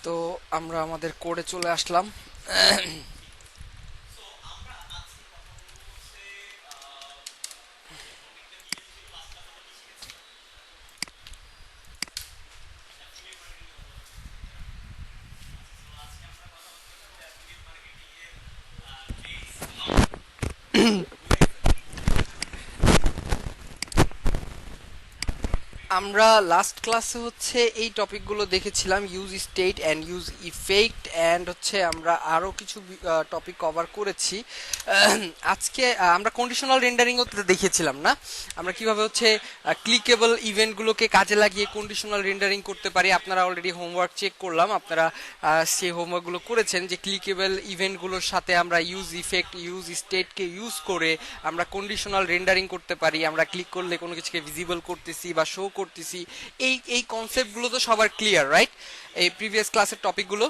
তো আমরা আমাদের কোডে চলে আসলাম। আমরা লাস্ট ক্লাসে হচ্ছে এই টপিকগুলো দেখেছিলাম, use state and use effect, and হচ্ছে আমরা আরো কিছু টপিক কভার করেছি। আজকে আমরা কন্ডিশনাল রেন্ডারিংও দেখেছিলাম না, আমরা কিভাবে হচ্ছে ক্লিকেবল ইভেন্টগুলোকে কাজে লাগিয়ে কন্ডিশনাল রেন্ডারিং করতে পারি। আপনারা অলরেডি হোমওয়ার্ক চেক করলাম, আপনারা সেই হোমওয়ার্কগুলো করেছেন যে ক্লিকেবল ইভেন্টগুলোর সাথে আমরা ইউজ ইফেক্ট, ইউজ স্টেটকে ইউজ করে আমরা কন্ডিশনাল রেন্ডারিং করতে পারি। আমরা ক্লিক করলে কোনো কিছুকে ভিজিবল করতেছি বা শো করতেছি। এই কনসেপ্টগুলো তো সবার ক্লিয়ার, রাইট? এই প্রিভিয়াস ক্লাসের টপিকগুলো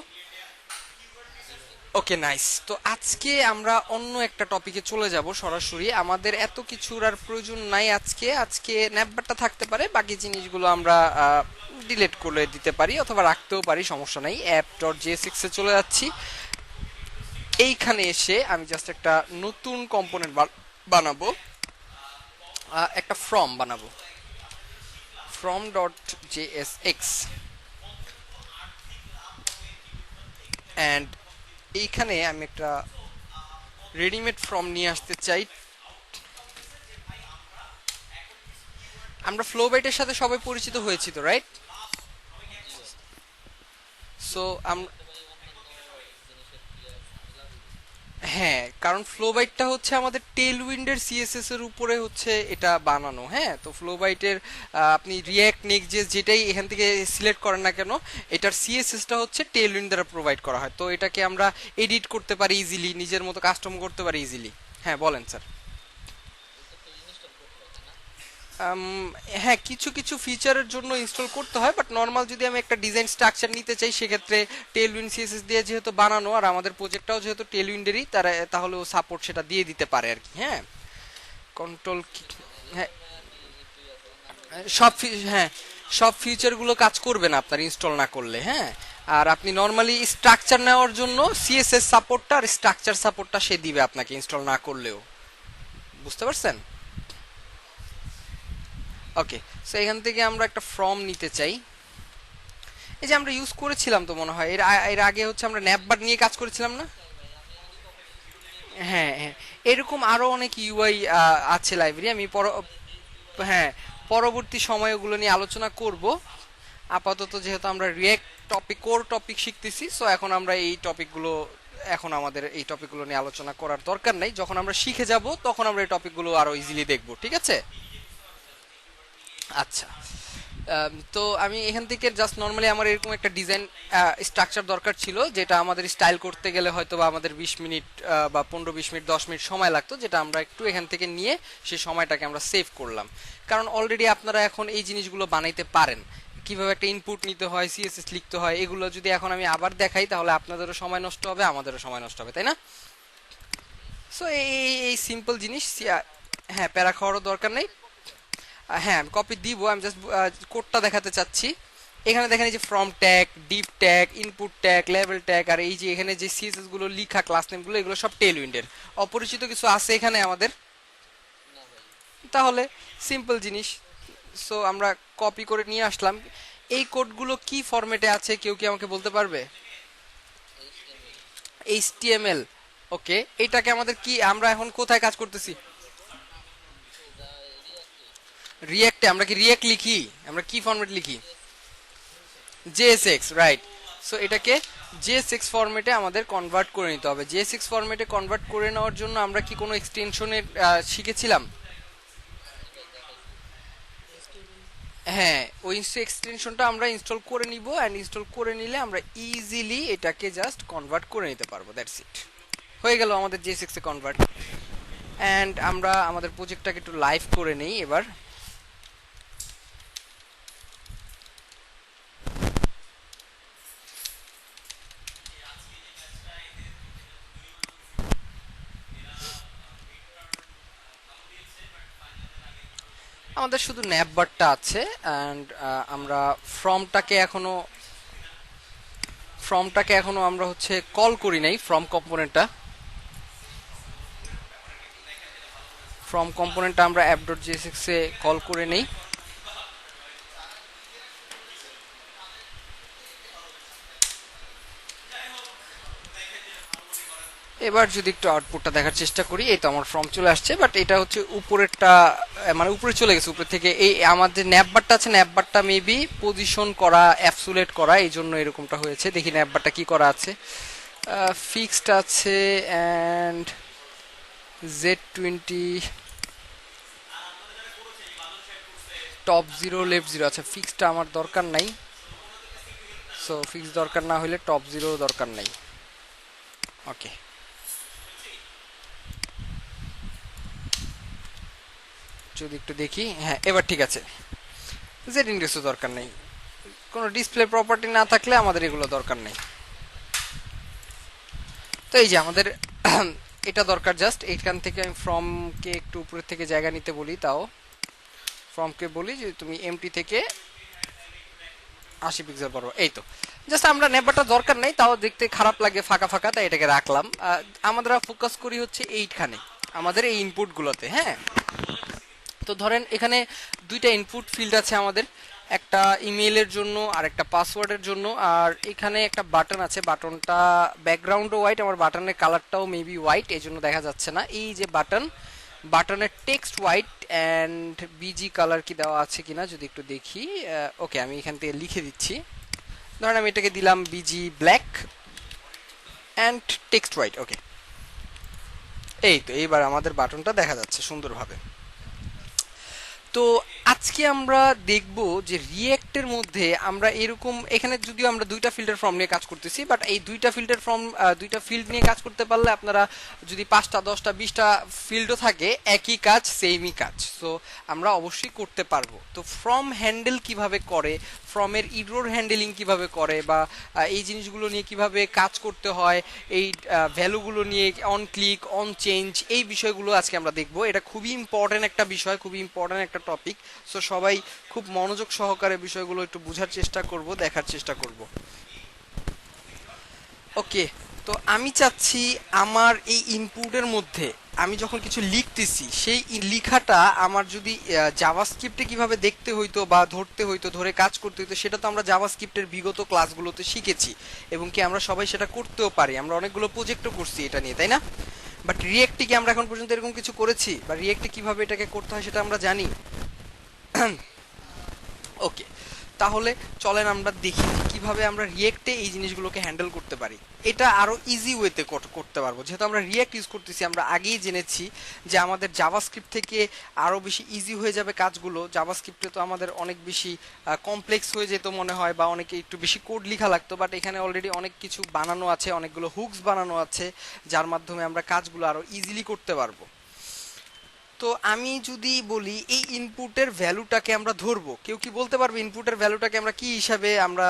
ওকে, নাইস। তো আজকে আমরা অন্য একটা টপিকে চলে যাব সরাসরি। আমাদের এত কিছুর আর প্রয়োজন নাই আজকে। আজকে ন্যাপবারটা থাকতে পারে, বাকি জিনিসগুলো আমরা ডিলিট করে দিতে পারি অথবা রাখতেও পারি, সমস্যা নাই। অ্যাপ ডট জেএসএক্স এ চলে যাচ্ছি। এইখানে এসে আমি জাস্ট একটা নতুন কম্পোনেন্ট বানাবো, একটা ফ্রম বানাবো, ফ্রম ডট জেএসএক্স। অ্যান্ড এইখানে আমি একটা রেডিমেড ফর্ম নিয়ে আসতে চাই। আমরা ফ্লো বাইটের সাথে সবাই পরিচিত হয়েছি তো, রাইট? সো হ্যাঁ, কারণ ফ্লো বাইটটা হচ্ছে আমাদের টেল উইন্ডের সিএসএস এর উপরে হচ্ছে এটা বানানো। হ্যাঁ, তো ফ্লো বাইটের আপনি রিয়্যাক্ট নেক্সট যেটাই এখান থেকে সিলেক্ট করেন না কেন, এটার সিএসএসটা হচ্ছে টেল উইন্ড দ্বারা প্রোভাইড করা হয়। তো এটাকে আমরা এডিট করতে পারি ইজিলি, নিজের মতো কাস্টম করতে পারি ইজিলি। হ্যাঁ বলেন স্যার। হ্যাঁ, কিছু কিছু ফিচারের জন্য ইনস্টল করতে হয়, বাট নর্মাল যদি আমি একটা ডিজাইন স্ট্রাকচার নিতে চাই সেক্ষেত্রে টেলউইন্ড সিএসএস দিয়ে যেহেতু বানানো আর আমাদের প্রজেক্টটাও যেহেতু টেলউইন্ডেরই, তাহলে ও সাপোর্ট সেটা দিয়ে দিতে পারে আর কি। হ্যাঁ, কন্ট্রোল, হ্যাঁ হ্যাঁ, সব ফিচারগুলো কাজ করবে না আপনার ইনস্টল না করলে। হ্যাঁ, আর আপনি নর্মালি স্ট্রাকচার নেওয়ার জন্য সিএসএস সাপোর্টটা আর স্ট্রাকচার সাপোর্টটা সে দিবে আপনাকে ইনস্টল না করলেও। বুঝতে পারছেন? ওকে, সো এখান থেকে আমরা একটা ফর্ম নিতে চাই। এই যে আমরা ইউজ করেছিলাম তো মনে হয় এর আগে হচ্ছে আমরা ন্যাপবার নিয়ে কাজ করেছিলাম না? হ্যাঁ হ্যাঁ, এরকম আরো অনেক ইউআই আছে লাইব্রেরি। আমি হ্যাঁ, পরবর্তী সময় ওগুলো নিয়ে আলোচনা করব। আপাতত যেহেতু আমরা রিয়েক্ট টপিক, কোর টপিক শিখতেছি, সো এখন আমরা এই টপিকগুলো, এখন আমাদের এই টপিকগুলো নিয়ে আলোচনা করার দরকার নাই। যখন আমরা শিখে যাব তখন আমরা এই টপিকগুলো আরো ইজিলি দেখব, ঠিক আছে? আচ্ছা, তো আমি এখান থেকে জাস্ট নর্মালি আমার এরকম একটা ডিজাইন স্ট্রাকচার দরকার ছিল, যেটা আমাদের স্টাইল করতে গেলে হয়তো বা আমাদের 20 মিনিট বা 15-20 মিনিট 10 মিনিট সময় লাগতো, যেটা আমরা একটু এখান থেকে নিয়ে সেই সময়টাকে আমরা সেভ করলাম। কারণ অলরেডি আপনারা এখন এই জিনিসগুলো বানাইতে পারেন, কিভাবে একটা ইনপুট নিতে হয়, সিএসএস লিখতে হয়। এগুলো যদি এখন আমি আবার দেখাই তাহলে আপনাদেরও সময় নষ্ট হবে, আমাদেরও সময় নষ্ট হবে, তাই না? সো এই সিম্পল জিনিস, হ্যাঁ প্যারা খাওয়ারও দরকার নেই। হ্যাঁ আমি কপি দিব, আমি জাস্ট কোডটা দেখাতে চাচ্ছি। এখানে দেখেন এই যে form tag, div tag, input tag, লেভেল ট্যাগ, আর এই যে এখানে যে সিএসএস গুলো লিখা, ক্লাস নেম গুলো, এগুলো সব টেল উইন্ডের। অপরিচিত কিছু আছে এখানে আমাদের? তাহলে সিম্পল জিনিস। সো আমরা কপি করে নিয়ে আসলাম। এই কোডগুলো কি ফরম্যাটে আছে কেউ কি আমাকে বলতে পারবে? এইচটিএমএল। ওকে, এটাকে আমাদের কি, আমরা এখন কোথায় কাজ করতেছি? রিয়েক্টে। আমরা কি রিয়েক্ট লিখি? আমরা কি ফরম্যাট লিখি? JSX, right. সো এটাকে জেএসএক্স ফরম্যাটে আমাদের কনভার্ট করে নিতে হবে। জেএসএক্স ফরম্যাটে কনভার্ট করে নেওয়ার জন্য আমরা কি কোনো এক্সটেনশনের শিখেছিলাম? হ্যাঁ, ওই এক্সটেনশনটা আমরা ইনস্টল করে নিব, অ্যান্ড ইনস্টল করে নিলে আমরা ইজিলি এটাকে জাস্ট কনভার্ট করে নিতে পারবো। দ্যাটস ইট, হয়ে গেল আমাদের জেএসএক্স এ কনভার্ট। অ্যান্ড আমরা আমাদের প্রজেক্টটাকে একটু লাইভ করে নেই এবার। আমাদের শুধু ন্যাপবারটা আছে, অ্যান্ড আমরা ফর্মটাকে এখনো ফ্রমটাকে এখনো আমরা হচ্ছে কল করি নাই, ফ্রম কম্পোনেন্টটা আমরা app.jsx এ কল করে নেই। এবার যদি একটু আউটপুটটা দেখার চেষ্টা করি, এই তো আমার ফর্ম চলে আসছে, বাট এটা হচ্ছে উপরেরটা, মানে উপরে চলে গেছে। উপরে থেকে এই আমাদের ন্যাপবারটা আছে, ন্যাপবারটা মেবি পজিশন করা, অ্যাবসুলেট করা, এই জন্য এরকমটা হয়েছে। দেখি ন্যাপবারটা কি করা আছে। ফিক্সড আছে অ্যান্ড Z20 টপ 0 লেফট 0। আচ্ছা, ফিক্সডটা আমার দরকার নাই, সো ফিক্স দরকার না হলে টপ 0 দরকার নাই। ওকে, যদি একটু দেখি, হ্যাঁ এবার ঠিক আছে। জেড ইন্ডেক্সও দরকার নেই, কোনো ডিসপ্লে প্রপার্টি না থাকলে আমাদের এগুলো দরকার নেই। তো এই যে আমাদের এটা দরকার, জাস্ট এইখান থেকে আমি ফ্রমকে একটু উপরের থেকে জায়গা নিতে বলি, তাও ফ্রমকে বলি যে তুমি এমটি থেকে 80 পিক্সেল বড়। এই তো জাস্ট আমরা নেবারটা দরকার নেই, তাও দেখতে খারাপ লাগে ফাঁকা ফাঁকা, তাই এটাকে রাখলাম। আমরা ফোকাস করি হচ্ছে এইখানে আমাদের এই ইনপুটগুলোতে। হ্যাঁ, তো ধরেন এখানে দুইটা ইনপুট ফিল্ড আছে আমাদের, একটা ইমেইলের জন্য আর একটা পাসওয়ার্ডের জন্য। আর এখানে একটা বাটন আছে, বাটনটা ব্যাকগ্রাউন্ডও হোয়াইট, আমার বাটনের কালারটাও মেবি হোয়াইট, এই জন্য দেখা যাচ্ছে না। এই যে বাটনের text white and busy colour কি দেওয়া আছে কিনা যদি একটু দেখি। ওকে, আমি এখান থেকে লিখে দিচ্ছি। ধরেন আমি এটাকে দিলাম BG black and text white. Okay, এই তো এইবার আমাদের বাটনটা দেখা যাচ্ছে সুন্দরভাবে। তো আজকে আমরা দেখব যে রিয়েক্টের মধ্যে আমরা এরকম, এখানে যদিও আমরা দুইটা ফিল্ডের ফর্ম নিয়ে কাজ করতেছি, বাট এই দুইটা ফিল্ডের ফর্ম, দুইটা ফিল্ড নিয়ে কাজ করতে পারলে আপনারা যদি 5টা 10টা 20টা ফিল্ডও থাকে, একই কাজ, সেমই কাজ, সো আমরা অবশ্যই করতে পারবো। তো ফর্ম হ্যান্ডেল কিভাবে করে, ফর্মের ইরর হ্যান্ডেলিং কিভাবে করে, বা এই জিনিসগুলো নিয়ে কিভাবে কাজ করতে হয়, এই ভ্যালুগুলো নিয়ে অন ক্লিক, অন চেঞ্জ, এই বিষয়গুলো আজকে আমরা দেখবো। এটা খুবই ইম্পর্টেন্ট একটা বিষয়, খুবই ইম্পর্টেন্ট একটা টপিক। সো সবাই খুব মনোযোগ সহকারে বিষয়গুলো একটু বোঝার চেষ্টা করব, দেখার চেষ্টা করব। ওকে, তো আমি চাচ্ছি আমার এই ইনপুটের মধ্যে আমি যখন কিছু লিখতেছি, সেই লেখাটা আমার যদি জাভাস্ক্রিপ্টে কিভাবে দেখতে হইতো বা ধরতে হইতো, ধরে কাজ করতে হইতো, সেটা তো আমরা জাভাস্ক্রিপ্টের বিগত ক্লাসগুলোতে শিখেছি, এবং কি আমরা সবাই সেটা করতেও পারি, আমরা অনেকগুলো প্রজেক্টও করছি এটা নিয়ে, তাই না? বাট রিয়েক্টে কি আমরা এখন পর্যন্ত এরকম কিছু করেছি, বা রিয়েক্টে কিভাবে এটাকে করতে হয় সেটা আমরা জানি? ওকে, তাহলে চলেন আমরা দেখি যে কিভাবে আমরা রিয়েক্টে এই জিনিসগুলোকে হ্যান্ডেল করতে পারি। এটা আরো ইজি ওয়েতে করতে পারবো, যেহেতু আমরা রিয়েক্ট ইউজ করতেছি। আমরা আগেই জেনেছি যে আমাদের জাভাস্ক্রিপ্ট থেকে আরো বেশি ইজি হয়ে যাবে কাজগুলো। জাভাস্ক্রিপ্টে তো আমাদের অনেক বেশি কমপ্লেক্স হয়ে যেত মনে হয়, বা অনেকে একটু বেশি কোড লেখা লাগতো, বাট এখানে অলরেডি অনেক কিছু বানানো আছে, অনেকগুলো হুকস বানানো আছে, যার মাধ্যমে আমরা কাজগুলো আরো ইজিলি করতে পারবো। তো আমি যদি বলি এই ইনপুটের ভ্যালুটাকে আমরা ধরবো, কেউ কি বলতে পারবে ইনপুটের ভ্যালুটাকে আমরা কি হিসাবে আমরা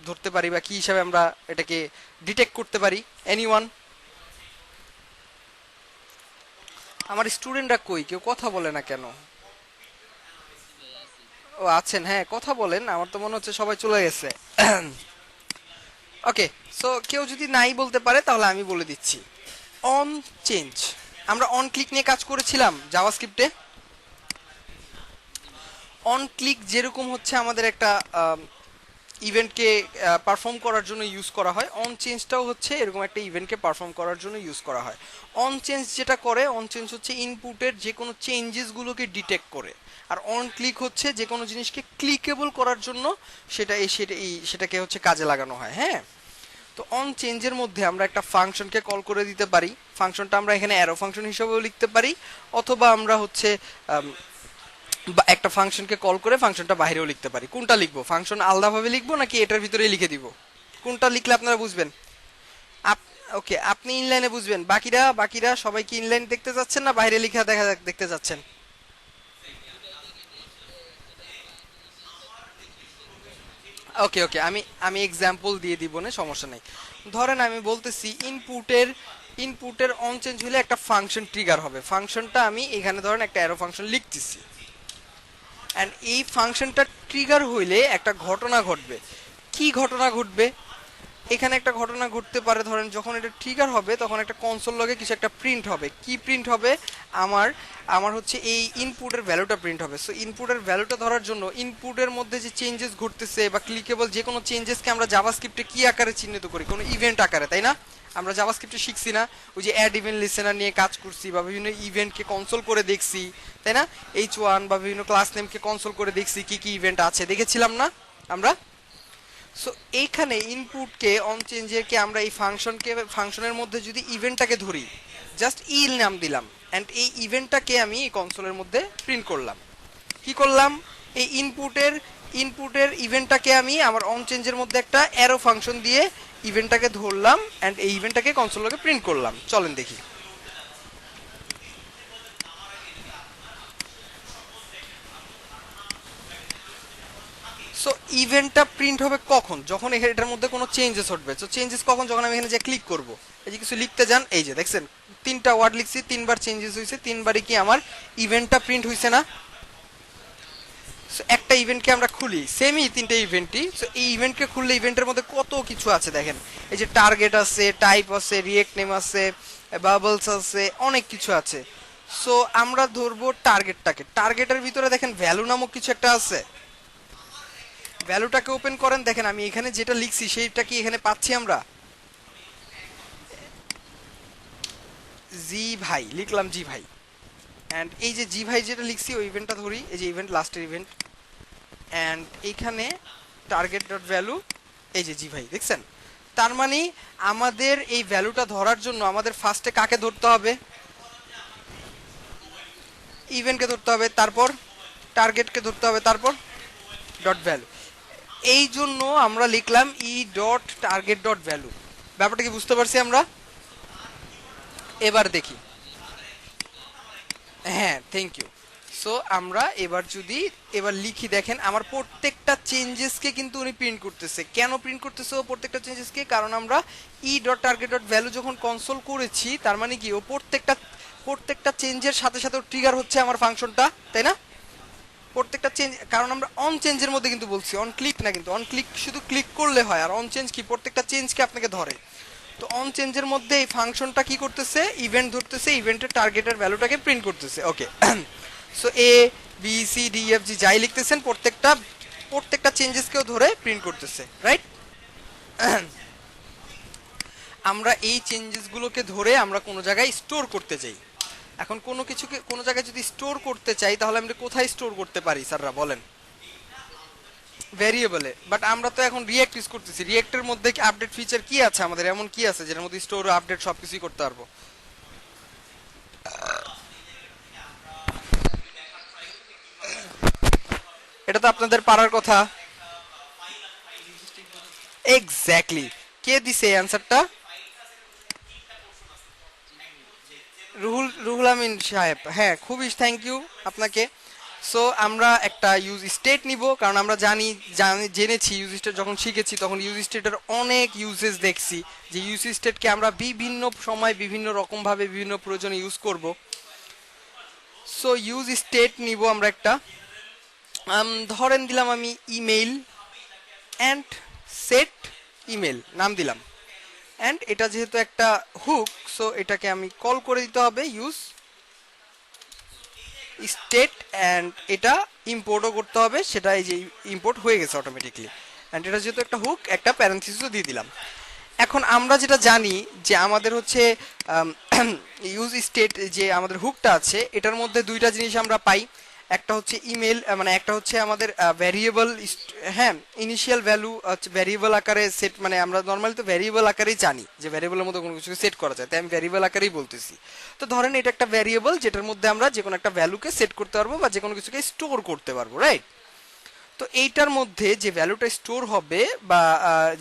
ধরতে পারি, বা কি হিসাবে আমরা এটাকে ডিটেক্ট করতে পারি? এনিওয়ান? আমার স্টুডেন্টরা কই, কেউ কথা বলে না কেন? ও আছেন, হ্যাঁ কথা বলেন, আমার তো মনে হচ্ছে সবাই চলে গেছে। ওকে, সো কেউ যদি নাই বলতে পারে তাহলে আমি বলে দিচ্ছি। অন চেঞ্জ, আমরা অন ক্লিক নিয়ে কাজ করেছিলাম জাভাস্ক্রিপ্টে। অন ক্লিক যেরকম হচ্ছে আমাদের একটা ইভেন্টকে পারফর্ম করার জন্য ইউজ করা হয়, অন চেঞ্জটাও হচ্ছে এরকম একটা ইভেন্টকে পারফর্ম করার জন্য ইউজ করা হয়। অন চেঞ্জ যেটা করে, অন চেঞ্জ হচ্ছে ইনপুটের যে কোনো চেঞ্জেসগুলোকে ডিটেক্ট করে, আর অন ক্লিক হচ্ছে যে কোনো জিনিসকে ক্লিকেবল করার জন্য সেটাকে হচ্ছে কাজে লাগানো হয়। হ্যাঁ, তো অন চেঞ্জের মধ্যে আমরা একটা ফাংশনকে কল করে দিতে পারি। ফাংশনটা আমরা এখানে অ্যারো ফাংশন হিসেবেও লিখতে পারি, অথবা আমরা হচ্ছে একটা ফাংশনকে কল করে ফাংশনটা বাইরেও লিখতে পারি। কোনটা লিখবো, ফাংশন আলাদাভাবে লিখবো নাকি এটার ভিতরেই লিখে দিব? কোনটা লিখলে আপনারা বুঝবেন? ওকে, আপনি ইনলাইনে বুঝবেন, বাকিরা সবাই কি ইনলাইন দেখতে যাচ্ছেন না বাইরে লিখা দেখতে যাচ্ছেন? ওকে ওকে, আমি এক্সাম্পল দিয়ে দিব না, সমস্যা নেই। ধরেন আমি বলতেছি ইনপুটের অন চেঞ্জ হলে একটা ফাংশন ট্রিগার হবে। ফাংশনটা আমি এখানে ধরেন একটা অ্যারো ফাংশন লিখতেছি, অ্যান্ড এই ফাংশনটা ট্রিগার হইলে একটা ঘটনা ঘটবে। কি ঘটনা ঘটবে? এখানে একটা ঘটনা ঘটতে পারে, ধরেন যখন এটা ট্রিগার হবে তখন একটা কনসোল লগে কিছু একটা প্রিন্ট হবে। কি প্রিন্ট হবে? আমার আমার হচ্ছে এই ইনপুটের ভ্যালুটা প্রিন্ট হবে। সো ইনপুটের ভ্যালুটা ধরার জন্য ইনপুটের মধ্যে যে চেঞ্জেস ঘটতেছে বা ক্লিকেবল যে কোনো চেঞ্জেসকে আমরা জাভাস্ক্রিপ্টে কি আকারে চিহ্নিত করি? কোনো ইভেন্ট আকারে, তাই না? আমরা জাভাস্ক্রিপ্টে শিখছি না, ওই যে অ্যাড ইভেন্ট লিসেনার নিয়ে কাজ করছি বা বিভিন্ন ইভেন্টকে কনসোল করে দেখছি, তাই না? H1 বা বিভিন্ন ক্লাস নেমকে কনসোল করে দেখছি কি কি ইভেন্ট আছে, দেখেছিলাম না আমরা? সো এইখানে ইনপুটকে অন চেঞ্জেরকে আমরা এই ফাংশনের মধ্যে যদি ইভেন্টটাকে ধরি, জাস্ট ইল নাম দিলাম, অ্যান্ড এই ইভেন্টটাকে আমি এই কনসোলের মধ্যে প্রিন্ট করলাম। কি করলাম? এই ইনপুটের ইভেন্টটাকে আমি আমার অন চেঞ্জের মধ্যে একটা অ্যারো ফাংশন দিয়ে ইভেন্টটাকে ধরলাম, অ্যান্ড এই ইভেন্টটাকে কনসোলকে প্রিন্ট করলাম। চলেন দেখি। সো ইভেন্টটা প্রিন্ট হবে কখন? যখন এটার মধ্যে কোনো চেঞ্জেস ঘটবে। সো চেঞ্জেস কখন? যখন আমি এখানে যে ক্লিক করব, এই যে কিছু লিখতে যান, এই যে দেখছেন 3টা ওয়ার্ড লিখছি, 3বার চেঞ্জেস হয়েছে, 3বারই কি আমার ইভেন্টটা প্রিন্ট হয়েছে না? সো একটা ইভেন্টকে আমরা খুলি, সেমই 3টে ইভেন্টই। সো এই ইভেন্টকে খুললে ইভেন্টের মধ্যে কত কিছু আছে দেখেন। এই যে টার্গেট আছে, টাইপ আছে, রিয়েক্ট নেম আছে, বাবলস আছে, অনেক কিছু আছে। সো আমরা ধরবো টার্গেটটাকে। টার্গেটের ভিতরে দেখেন ভ্যালু নামক কিছু একটা আছে। ভ্যালুটাকে ওপেন করেন, দেখেন আমি এখানে যেটা লিখছি সেইটা কি এখানে পাচ্ছি আমরা? জি ভাই লিখলাম, জি ভাই, অ্যান্ড এই যে জি ভাই যেটা লিখছি ওই ইভেন্টটা ধরি, এই যে ইভেন্ট, লাস্টের ইভেন্ট, অ্যান্ড এইখানে টার্গেট ডট ভ্যালু, এই যে জি ভাই, দেখছেন? তার মানে আমাদের এই ভ্যালুটা ধরার জন্য আমাদের ফার্স্টে কাকে ধরতে হবে? ইভেন্টকে ধরতে হবে, তারপর টার্গেটকে ধরতে হবে, তারপর ডট ভ্যালু। এই জন্য আমরা লিখলাম E dot target dot value. ব্যাপারটা কি বুঝতে পারছি আমরা? এবার দেখি। হ্যাঁ, থ্যাংক ইউ। সো আমরা এবার লিখি, দেখেন আমার প্রত্যেকটা চেঞ্জেসকে কিন্তু উনি প্রিন্ট করতেছে। কেন প্রিন্ট করতেছে ও প্রত্যেকটা চেঞ্জেসকে? কারণ আমরা E dot target dot value যখন কনসোল করেছি, তার মানে কি ও প্রত্যেকটা চেঞ্জের সাথে সাথে ট্রিগার হচ্ছে আমার ফাংশনটা, তাই না? প্রত্যেকটা চেঞ্জ, কারণ আমরা অন চেঞ্জের মধ্যে কিন্তু বলছি, অন ক্লিক না, কিন্তু অন ক্লিক শুধু ক্লিক করলে হয়, আর অন চেঞ্জ কি প্রত্যেকটা চেঞ্জকে আপনাকে ধরে। তো অন চেঞ্জের মধ্যে এই ফাংশনটা কি করতেছে? ইভেন্ট ধরতেছে, ইভেন্টের টার্গেটের ভ্যালুটাকে প্রিন্ট করতেছে। Okay, so A B C D F G যাই লিখতেছেন প্রত্যেকটা চেঞ্জেসকেও ধরে প্রিন্ট করতেছে, রাইট? আমরা এই চেঞ্জেসগুলোকে ধরে আমরা কোনো জায়গায় স্টোর করতে চাই। এখন কোনো কিছুকে কোনো জায়গায় যদি স্টোর করতে চাই, তাহলে আমরা কোথায় স্টোর করতে পারি স্যাররা বলেন? ভ্যারিয়েবলে। বাট আমরা তো এখন রিয়েক্ট ইউজ করতেছি। রিয়েক্টের মধ্যে কি আপডেট ফিচার কি আছে আমাদের? এমন কি আছে যেটার মধ্যে স্টোর, আপডেট সবকিছুই করতে পারবো? এটা তো আপনাদের পারার কথা। এক্স্যাক্টলি। কে দিছে এই অ্যান্সারটা? রুহুল আমিন সাহেব, হ্যাঁ, খুবই থ্যাংক ইউ আপনাকে। সো আমরা একটা ইউজ স্টেট নিব, কারণ আমরা জেনেছি ইউজ স্টেট যখন শিখেছি তখন ইউজ স্টেটের অনেক ইউজেস দেখছি, যে ইউজ স্টেটকে আমরা বিভিন্ন সময় বিভিন্ন রকমভাবে বিভিন্ন প্রয়োজনে ইউজ করব। সো ইউজ স্টেট নিব আমরা একটা, ধরেন দিলাম আমি ইমেইল অ্যান্ড সেট ইমেল নাম দিলাম, অ্যান্ড এটা যেহেতু একটা হুক, সো এটাকে আমি কল করে দিতে হবে ইউজ স্টেট, অ্যান্ড এটা ইম্পোর্টও করতে হবে, সেটা এই যে ইম্পোর্ট হয়ে গেছে অটোমেটিকলি, অ্যান্ড এটা যেহেতু একটা হুক, একটা প্যারেন্থিসিসও দিয়ে দিলাম। এখন আমরা যেটা জানি যে আমাদের হচ্ছে ইউজ স্টেট, যে আমাদের হুকটা আছে, এটার মধ্যে দুইটা জিনিস আমরা পাই। একটা হচ্ছে ইমেল, মানে একটা হচ্ছে আমাদের ভ্যারিয়েবল, হ্যাঁ, ইনিশিয়াল ভ্যালু হচ্ছে ভ্যারিয়েবল আকারে সেট, মানে আমরা নর্মালি তো ভ্যারিয়েবল আকারেই জানি যে ভ্যারিয়েবলের মধ্যে কোনো কিছু সেট করা যায়, তাই আমি ভ্যারিয়েবল আকারেই বলতেছি। তো ধরেন এটা একটা ভ্যারিয়েবল যেটার মধ্যে আমরা যে কোনো একটা ভ্যালুকে সেট করতে পারবো বা যে কোনো কিছুকে স্টোর করতে পারবো, রাইট? তো এইটার মধ্যে যে ভ্যালুটা স্টোর হবে, বা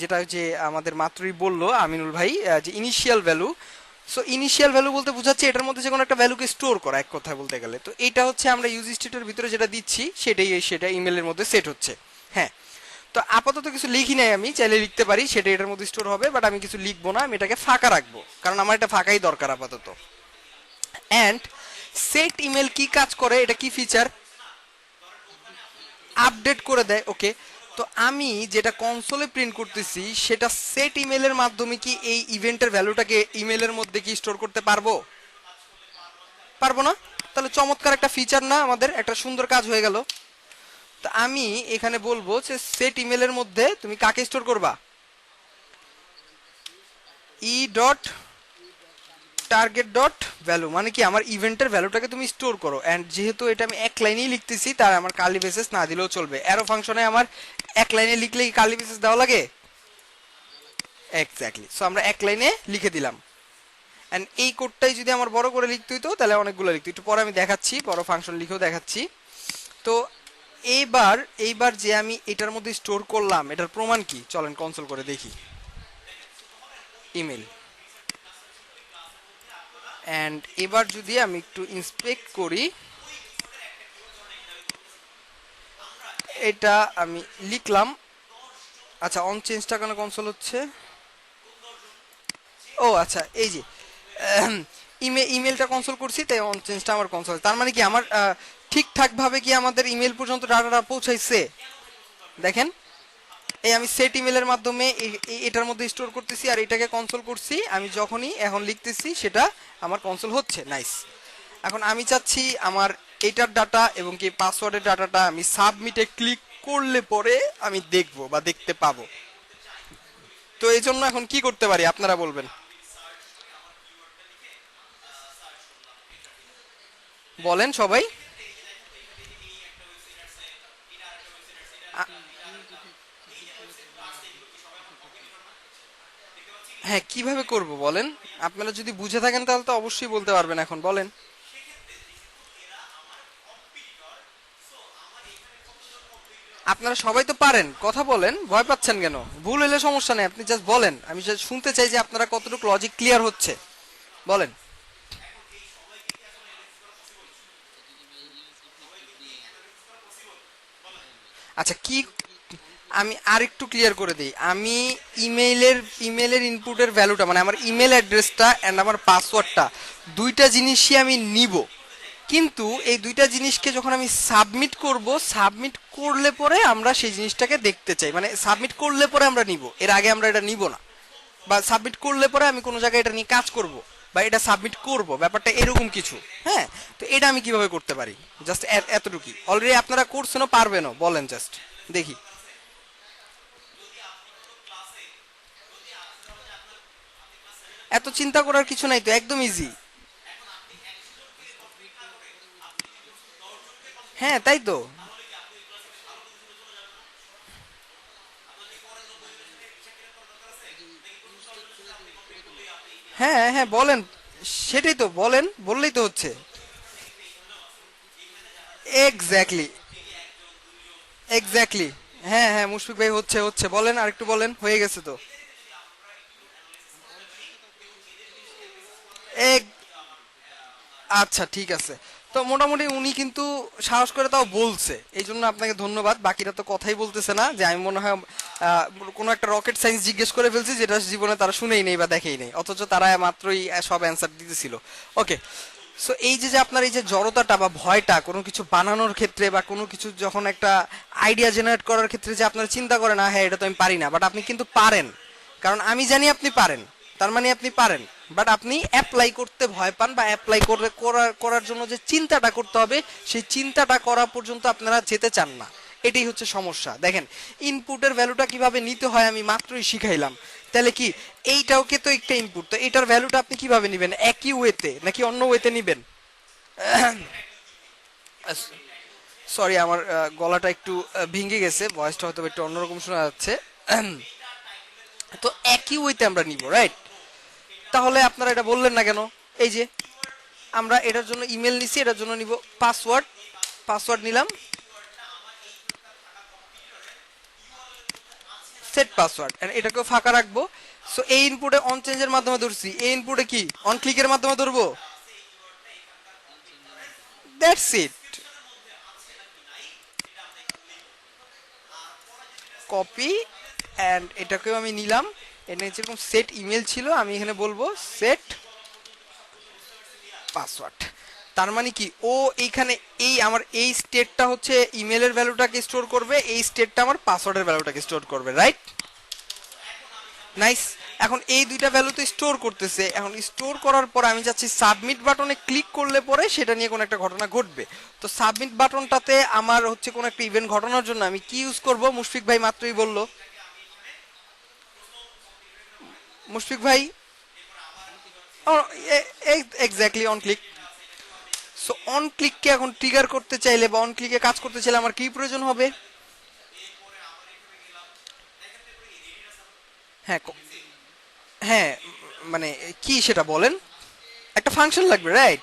যেটা যে আমাদের মাত্রই বললো আমিনুল ভাই, যে initial value. So initial value বলতে বোঝাচ্ছে এটার মধ্যে যে কোনো একটা ভ্যালুকে স্টোর করা, এক কথা বলতে গেলে। তো এইটা হচ্ছে আমরা ইউজ স্টেটের ভিতরে যেটা দিচ্ছি সেটা ইমেলের মধ্যে সেট হচ্ছে। হ্যাঁ, তো আপাতত কিছু লিখি নাই, আমি চাইলে লিখতে পারি সেটা এটার মধ্যে স্টোর হবে, বাট আমি কিছু লিখবো না, আমি এটাকে ফাঁকা রাখবো, কারণ আমার এটা ফাঁকাই দরকার আপাতত। অ্যান্ড সেট ইমেল কি কাজ করে, এটা কি ফিচার? আপডেট করে দেয়। ওকে, তো আমি যেটা কনসোলে প্রিন্ট করতেছি সেটা সেট ইমেলের মাধ্যমে কি এই ইভেন্টের ভ্যালুটাকে ইমেলের মধ্যে কি স্টোর করতে পারবো? পারবো না? তাহলে চমৎকার একটা ফিচার না, আমাদের একটা সুন্দর কাজ হয়ে গেল। তো আমি এখানে বলবো যে সেট ইমেলের মধ্যে তুমি কাকে স্টোর করবা? E dot target dot value, মানে কি আমার ইভেন্টের ভ্যালুটাকে তুমি স্টোর করো। এন্ড যেহেতু এটা আমি এক লাইনেই লিখতেছি, তার আমার কার্লি ব্রেসেস না দিলেও চলবে। অ্যারো ফাংশনে আমার এক লাইনে লিখলে কি কার্লি ব্রেসেস দেওয়া লাগে? এক্স্যাক্টলি। সো আমরা এক লাইনে লিখে দিলাম। এন্ড এই কোডটাই যদি আমার বড় করে লিখতে হইতো তাহলে অনেকগুলো লিখতে, একটু পরে আমি দেখাচ্ছি, বড় ফাংশন লিখেও দেখাচ্ছি। তো এইবার যে আমি এটার মধ্যে স্টোর করলাম, এটার প্রমাণ কি? চলেন কনসোল করে দেখি। ইমেল। এন্ড এবার যদি আমি একটু ইন্সপেক্ট করি, এটা আমি লিখলাম। আচ্ছা, অন চেঞ্জটা কেন কনসোল হচ্ছে? ও আচ্ছা, এই যে ইমেলটা কনসোল করছি, তাই অন চেঞ্জটা আমার কনসোল। তার মানে কি আমার ঠিকঠাক ভাবে কি আমাদের ইমেল পর্যন্ত ডাটাটা পৌঁছাইছে? দেখেন, এই আমি সেট ইমেলের মাধ্যমে এটার মধ্যে স্টোর করতেছি আর এটাকে কনসোল করছি। আমি যখনই এখন লিখতেছি সেটা আমার কনসোল হচ্ছে। নাইস। এখন আমি চাচ্ছি আমার এটার ডাটা এবং কি পাসওয়ার্ডের ডাটাটা আমি সাবমিটে ক্লিক করলে পরে আমি দেখব বা দেখতে পাবো। তো এই জন্য এখন কি করতে পারি আপনারা বলবেন? বলেন সবাই। হ্যাঁ, কিভাবে করব বলেন? আপনারা যদি বুঝে থাকেন তাহলে তো অবশ্যই বলতে পারবেন, এখন বলেন। আপনারা সবাই তো পারেন, কথা বলেন, ভয় পাচ্ছেন কেন? ভুল হলে সমস্যা নেই, আপনি জাস্ট বলেন। আমি জাস্ট শুনতে চাই যে আপনারা কতটুকু লজিক ক্লিয়ার হচ্ছে। বলেন। আচ্ছা, কি? আমি আরেকটু ক্লিয়ার করে দিই। আমি ইমেলের ইনপুটের ভ্যালুটা, মানে আমার ইমেল অ্যাড্রেসটা এন্ড আমার পাসওয়ার্ডটা, দুইটা জিনিসই আমি নিব। কিন্তু এই দুইটা জিনিসকে যখন আমি সাবমিট করব, সাবমিট করলে পরে আমরা সেই জিনিসটাকে দেখতে চাই। মানে সাবমিট করলে পরে আমরা নিব, এর আগে আমরা এটা নিব না। বা সাবমিট করলে পরে আমি কোনো জায়গায় এটা নিয়ে কাজ করব বা এটা সাবমিট করব, ব্যাপারটা এরকম কিছু। হ্যাঁ, তো এটা আমি কিভাবে করতে পারি? জাস্ট এতটুকুই। অলরেডি আপনারা করছেনও, পারবেনও, বলেন জাস্ট দেখি। এত চিন্তা করার কিছু নাই তো, একদম ইজি। হ্যাঁ, তাই তো। হ্যাঁ হ্যাঁ, বলেন। সেটাই তো, বলেন, বললেই তো হচ্ছে। Exactly, exactly. হ্যাঁ হ্যাঁ, মুশফিক ভাই, হচ্ছে হচ্ছে, বলেন, আরেকটু বলেন, হয়ে গেছে তো। এক আচ্ছা, ঠিক আছে। তো মোটামুটি উনি কিন্তু সাহস করে তাও বলছে, এই জন্য আপনাকে ধন্যবাদ। বাকিরা তো কথাই বলতেছে না, যে আমি মনে হয় কোনো একটা রকেট সায়েন্স জিজ্ঞেস করে ফেলছি যেটা জীবনে তারা শুনেই নেই বা দেখেই নেই, অথচ তারা মাত্রই সব অ্যান্সার দিতেছিল। ওকে। সো এই যে যে আপনার এই যে জড়তাটা বা ভয়টা কোনো কিছু বানানোর ক্ষেত্রে বা কোনো কিছু যখন একটা আইডিয়া জেনারেট করার ক্ষেত্রে, যে আপনারা চিন্তা করেন না হ্যাঁ এটা তো আমি পারি না, বাট আপনি কিন্তু পারেন। কারণ আমি জানি আপনি পারেন, তার মানে আপনি পারেন। বাট আপনি অ্যাপ্লাই করতে ভয় পান, বা অ্যাপ্লাই করার জন্য যে চিন্তাটা করতে হবে, সেই চিন্তাটা করা পর্যন্ত আপনারা যেতে চান না। এটাই হচ্ছে সমস্যা। দেখেন, ইনপুটের ভ্যালুটা কিভাবে নিতে হয় আমি মাত্রই শিখাইলাম। তাহলে কি এইটাও কে তো একটা ইনপুট, তো এটার ভ্যালুটা আপনি কিভাবে নেবেন? একই ওয়েতে নাকি অন্য ওয়েতে নেবেন? সরি, আমার গলাটা একটু ভেঙে গেছে, ভয়েসটা হয়তো একটু অন্যরকম শোনা যাচ্ছে। তো একই ওয়েতে আমরা নিব, রাইট? তাহলে আপনারা এটা বললেন না কেন? এই যে আমরা এটার জন্য ইমেল নিছি, এটার জন্য নিব পাসওয়ার্ড। পাসওয়ার্ড নিলাম, সেট পাসওয়ার্ড, এটাকেও ফাঁকা রাখবো। সো এই ইনপুটে অন চেঞ্জের মাধ্যমে ধরছি, এই ইনপুটে কি অন ক্লিকের মাধ্যমে ধরবো। That's it. কপি, অ্যান্ড এটাকেও আমি নিলাম। এটা যেরকম সেট ইমেল ছিল, আমি এখানে বলবো সেট পাসওয়ার্ড। তার মানে কি ও এইখানে এই আমার এই স্টেটটা হচ্ছে ইমেলের ভ্যালুটাকে স্টোর করবে, এই স্টেটটা আমার পাসওয়ার্ডের ভ্যালুটাকে স্টোর করবে, রাইট? নাইস। এখন এই দুইটা ভ্যালু তো স্টোর করতেছে, এখন স্টোর করার পর আমি যাচ্ছি সাবমিট বাটনে ক্লিক করলে পরে সেটা নিয়ে কোনো একটা ঘটনা ঘটবে। তো সাবমিট বাটনটাতে আমার হচ্ছে কোনো একটা ইভেন্ট ঘটানোর জন্য আমি কি ইউজ করব? মুশফিক ভাই মাত্রই বলল। মুশফিক ভাই exactly on click. So on ক্লিককে এখন ট্রিগার করতে চাইলে বা অন ক্লিকে কাজ করতে চাইলে আমার কি প্রয়োজন হবে? হ্যাঁ হ্যাঁ, মানে কি সেটা বলেন। একটা ফাংশন লাগবে, রাইট?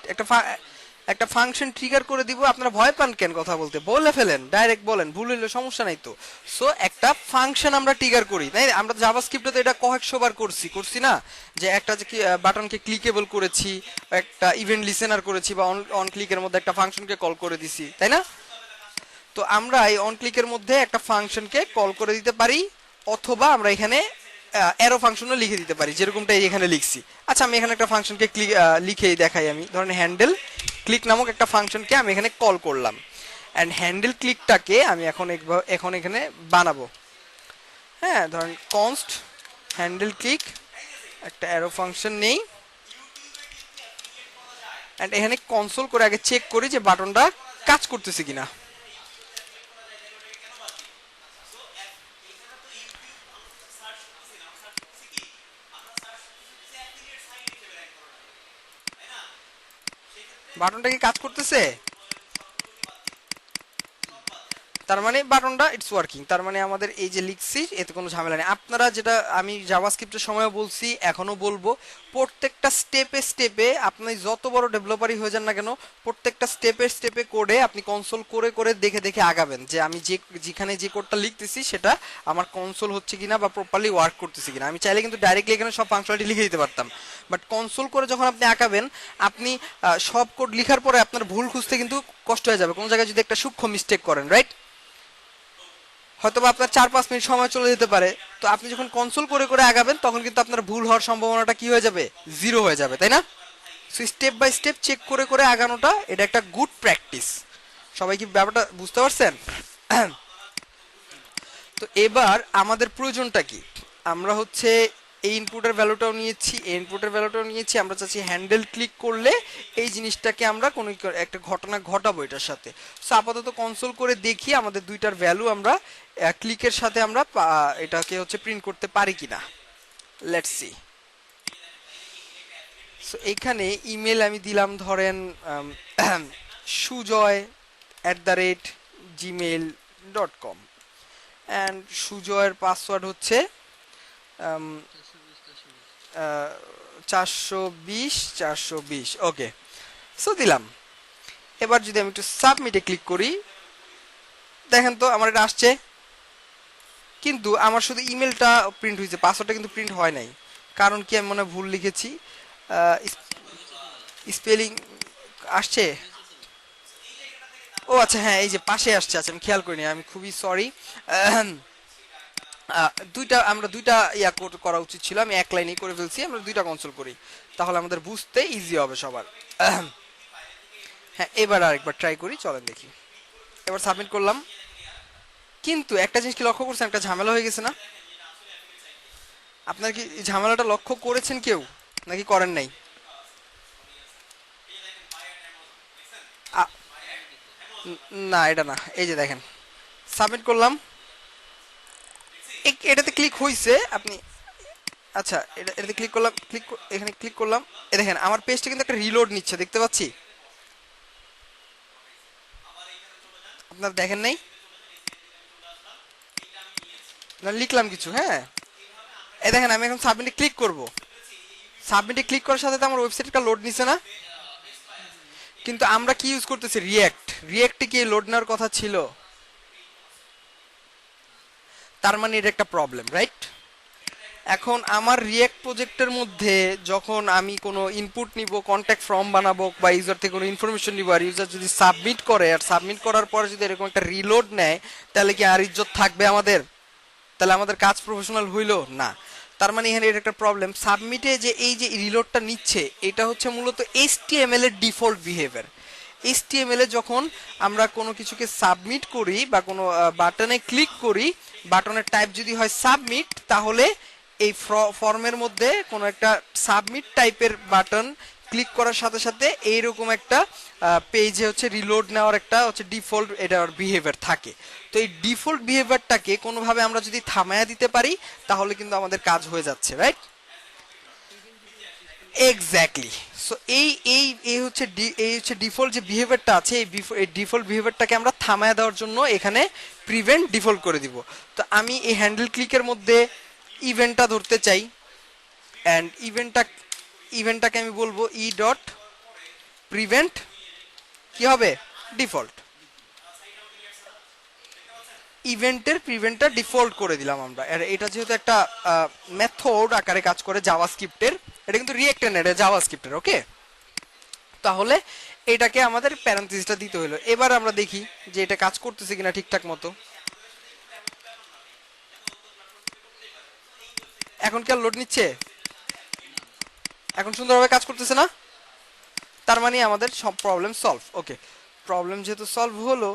একটা ফাংশন ট্রিগার করে দিব। আপনারা ভয় পান কেন কথা বলতে? বলে ফেলেন, ডাইরেক্ট বলেন, ভুল হইলে সমস্যা নাই তো। সো একটা ফাংশন আমরা ট্রিগার করি, তাই আমরা জাভাস্ক্রিপ্টে তো এটা কয়েকশো বার করছি না, যে একটা যে বাটনকে ক্লিকেবল করেছি, একটা ইভেন্ট লিসেনার করেছি, বা অন ক্লিকের মধ্যে একটা ফাংশনকে কল করে দিছি, তাই না? তো আমরা এই অন ক্লিকের মধ্যে একটা ফাংশনকে কল করে দিতে পারি, অথবা আমরা এখানে অ্যারো ফাংশনও লিখে দিতে পারি, যেরকমটা এখানে লিখছি। আচ্ছা, আমি এখানে একটা ফাংশনকে লিখেই দেখাই। আমি ধরেন হ্যান্ডেল ক্লিক নামক একটা ফাংশনকে আমি এখানে কল করলাম, অ্যান্ড হ্যান্ডেল ক্লিকটাকে আমি এখন এখানে বানাবো। হ্যাঁ, ধরেন কনস্ট হ্যান্ডেল ক্লিক, একটা অ্যারো ফাংশন নেই, অ্যান্ড এখানে কনসোল করে আগে চেক করি যে বাটনটা কাজ করতেছে কিনা। বাটনটা কি কাজ করতেছে? তার মানে বাটনটা ইটস ওয়ার্কিং। তার মানে আমাদের এই যে লিখছি এতে কোনো ঝামেলা নেই। আপনারা যেটা আমি জাভাস্ক্রিপ্টের সময় বলছি, এখনো বলবো, প্রত্যেকটা স্টেপে স্টেপে আপনি যত বড় ডেভেলপারই হয়ে যান না কেন, প্রত্যেকটা স্টেপে স্টেপে কোডে আপনি কনসোল করে করে দেখে দেখে আগাবেন, যে আমি যেখানে যে কোডটা লিখতেছি সেটা আমার কনসোল হচ্ছে কিনা বা প্রপারলি ওয়ার্ক করতেছে কিনা। আমি চাইলে কিন্তু ডাইরেক্টলি এখানে সব ফাংশনালিটি লিখে দিতে পারতাম, বাট কনসোল করে যখন আপনি আঁকাবেন, আপনি সব কোড লিখার পরে আপনার ভুল খুঁজতে কিন্তু কষ্ট হয়ে যাবে কোনো জায়গায় যদি একটা সূক্ষ্ম মিস্টেক করেন, রাইট? হয়তো আপনার 4-5 মিনিট সময় চলে যেতে পারে। তো আপনি যখন কনসোল করে করে আগাবেন, তখন কিন্তু আপনার ভুল হওয়ার সম্ভাবনাটা কি হয়ে যাবে? জিরো হয়ে যাবে, তাই না? So step by step check করে করে আগানোটা এটা একটা গুড প্র্যাকটিস। সবাই কি ব্যাপারটা বুঝতে পারছেন? তো এবার আমাদের প্রয়োজনটা কি? আমরা হচ্ছে এই ইনপুটের ভ্যালুটাও নিয়েছি, এই ইনপুটের ভ্যালুটাও নিয়েছি। আমরা চাচ্ছি হ্যান্ডেল ক্লিক করলে এই জিনিসটাকে আমরা কোনো একটা ঘটনা ঘটাবো এটার সাথে। সো আপাতত কনসোল করে দেখি আমাদের দুইটার ভ্যালু আমরা ক্লিকের সাথে আমরা এটাকে হচ্ছে প্রিন্ট করতে পারি কিনা। Let's see. সো এখানে ইমেল আমি দিলাম ধরেন sujoy@gmail.com, অ্যান্ড সুজয়ের পাসওয়ার্ড হচ্ছে 420 ওকে। সো দিলাম। এবার যদি আমি একটু সাবমিটে ক্লিক করি, দেখেন তো আমার এটা আসছে, কিন্তু আমার শুধু ইমেলটা প্রিন্ট হয়েছে, পাসওয়ার্ডটা কিন্তু প্রিন্ট হয় নাই। কারণ কি? আমি মনে হয় ভুল লিখেছি, স্পেলিং আসছে। ও আচ্ছা, হ্যাঁ, এই যে পাশে আসছে। আচ্ছা, আমি খেয়াল করিনি, আমি খুবই সরি। আমরা দুইটা করা উচিত ছিল, আমি এক লাইনেই করে ফেলছি। আমরা দুইটা কনসোল করি, তাহলে আমাদের বুঝতে ইজি হবে সবার। হ্যাঁ, এবার আরেকবার ট্রাই করি, চলেন দেখি। এবার সাবমিট করলাম, কিন্তু একটা জিনিস কি লক্ষ্য করছেন? একটা ঝামেলা হয়ে গেছে না? আপনার কি এই ঝামেলাটা লক্ষ্য করেছেন কেউ, নাকি করেন নাই? না, এটা না। এই যে দেখেন, সাবমিট করলাম, এটাতে ক্লিক হইছে আপনি। আচ্ছা, এটাতে ক্লিক করলাম, এখানে ক্লিক করলাম। দেখেন আমার পেজটা কিন্তু একটা রিলোড নিচ্ছে, দেখতে পাচ্ছি। আপনার দেখেন নাই? না, লিখলাম কিছু, হ্যাঁ। দেখেন আমি এখন সাবমিটে ক্লিক করব। সাবমিটে ক্লিক করার সাথে আমার ওয়েবসাইটটা লোড নিছে না? কিন্তু আমরা কি ইউজ করতেছি? রিয়্যাক্টে কি লোড নেওয়ার কথা ছিল? তার মানে এটা একটা প্রবলেম, রাইট? এখন আমার রিয়্যাক্ট প্রজেক্টের মধ্যে যখন আমি কোনো ইনপুট নিব, কন্ট্যাক্ট ফর্ম বানাবো, বা ইউজার থেকে কোনো ইনফরমেশন নিব, আর ইউজার যদি সাবমিট করে, আর সাবমিট করার পরে যদি এরকম একটা রিলোড নেয়, তাহলে কি আর ইজ্জত থাকবে আমাদের? তাহলে আমাদের কাজ প্রফেশনাল হইলো না। তার মানে এখানে এটা একটা প্রবলেম। সাবমিটে যে এই যে রিলোডটা নিচ্ছে, এটা হচ্ছে মূলত HTML এর ডিফল্ট বিহেভিয়ার। এইচটিএমএল এ যখন আমরা কোনো কিছুকে সাবমিট করি বা কোনো বাটনে ক্লিক করি, বাটনের টাইপ যদি হয় সাবমিট, তাহলে এই ফর্মের মধ্যে কোনো একটা সাবমিট টাইপের বাটন ক্লিক করার সাথে সাথে এইরকম একটা পেজে হচ্ছে রিলোড নেওয়ার একটা হচ্ছে ডিফল্ট এটার বিহেভিয়ার থাকে। তো এই ডিফল্ট বিহেভিয়ারটাকে কোনোভাবে আমরা যদি থামায়া দিতে পারি তাহলে কিন্তু আমাদের কাজ হয়ে যাচ্ছে, রাইট? এক্স্যাক্টলি। সো এই এই এই হচ্ছে ডিফল্ট যে বিহেভিয়ারটা আছে, এই ডিফল্ট বিহেভিয়ারটাকে আমরা থামায় দেওয়ার জন্য এখানে প্রিভেন্ট ডিফল্ট করে দিব। তো আমি এই হ্যান্ডেল ক্লিকের মধ্যে ইভেন্টটা ধরতে চাই, অ্যান্ড ইভেন্টটাকে আমি বলবো ই ডট প্রিভেন্ট কি হবে ডিফল্ট। ইভেন্টের প্রিভেন্টটা ডিফল্ট করে দিলাম আমরা। আর এটা যেহেতু একটা মেথড আকারে কাজ করে জাভাস্ক্রিপ্টের, এটা কিন্তু রিঅ্যাক্ট এর না, এটা জাভাস্ক্রিপ্টের, ওকে? তাহলে এটাকে আমাদের প্যারেন্থেসিসটা দিতে হলো। এবার আমরা দেখি যে এটা কাজ করতেছে কিনা ঠিকঠাক মতো। এখন কি আর লোড নিচ্ছে? এখন সুন্দরভাবে কাজ করতেছে না? তার মানে আমাদের সব প্রবলেম সলভ। ওকে, প্রবলেম যেহেতু সলভ হলো,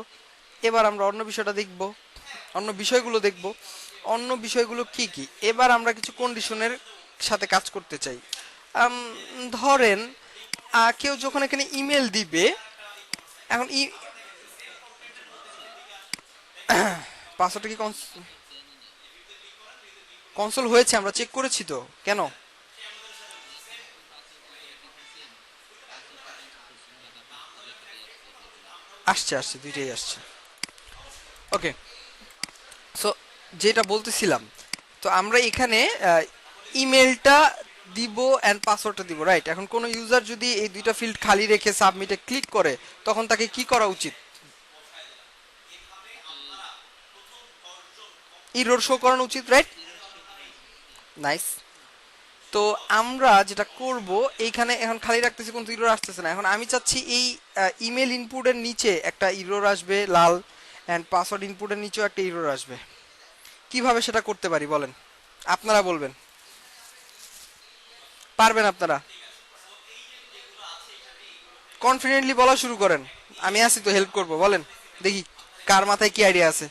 এবার আমরা অন্য বিষয়টা দেখব, অন্য বিষয়গুলো দেখব। অন্য বিষয়গুলো কি কি? এবার আমরা কিছু কন্ডিশনের সাথে কাজ করতে চাই। ধরেন কেউ যখন এখানে ইমেল দিবে, এখন পাসওয়ার্ডটা কি কনসোল হয়েছে? আমরা চেক করেছি তো, কেন? আসছে আসছে, দুইটাই আসছে। ওকে, সো যেটা বলতেছিলাম, তো আমরা এখানে ইমেলটা দিব এন্ড পাসওয়ার্ডটা দিব, রাইট? এখন কোন ইউজার যদি এই দুইটা ফিল্ড খালি রেখে সাবমিটে ক্লিক করে, তখন তাকে কি করা উচিত? এরর শো করানো উচিত, রাইট? নাইস। তো আমরা যেটা করব, এইখানে এখন খালি রাখতেছি, কোন এরর আসতেছে না। এখন আমি চাচ্ছি এই ইমেল ইনপুটের নিচে একটা এরর আসবে লাল, এন্ড পাসওয়ার্ড ইনপুটের নিচেও একটা এরর আসবে। কিভাবে সেটা করতে পারি বলেন? আপনারা বলবেন, পারবেন আপনারা? কনফিডেন্টলি বলা শুরু করেন, আমি আছি তো, হেল্প করব। বলেন দেখি কার মাথায় কি আইডিয়া আছে।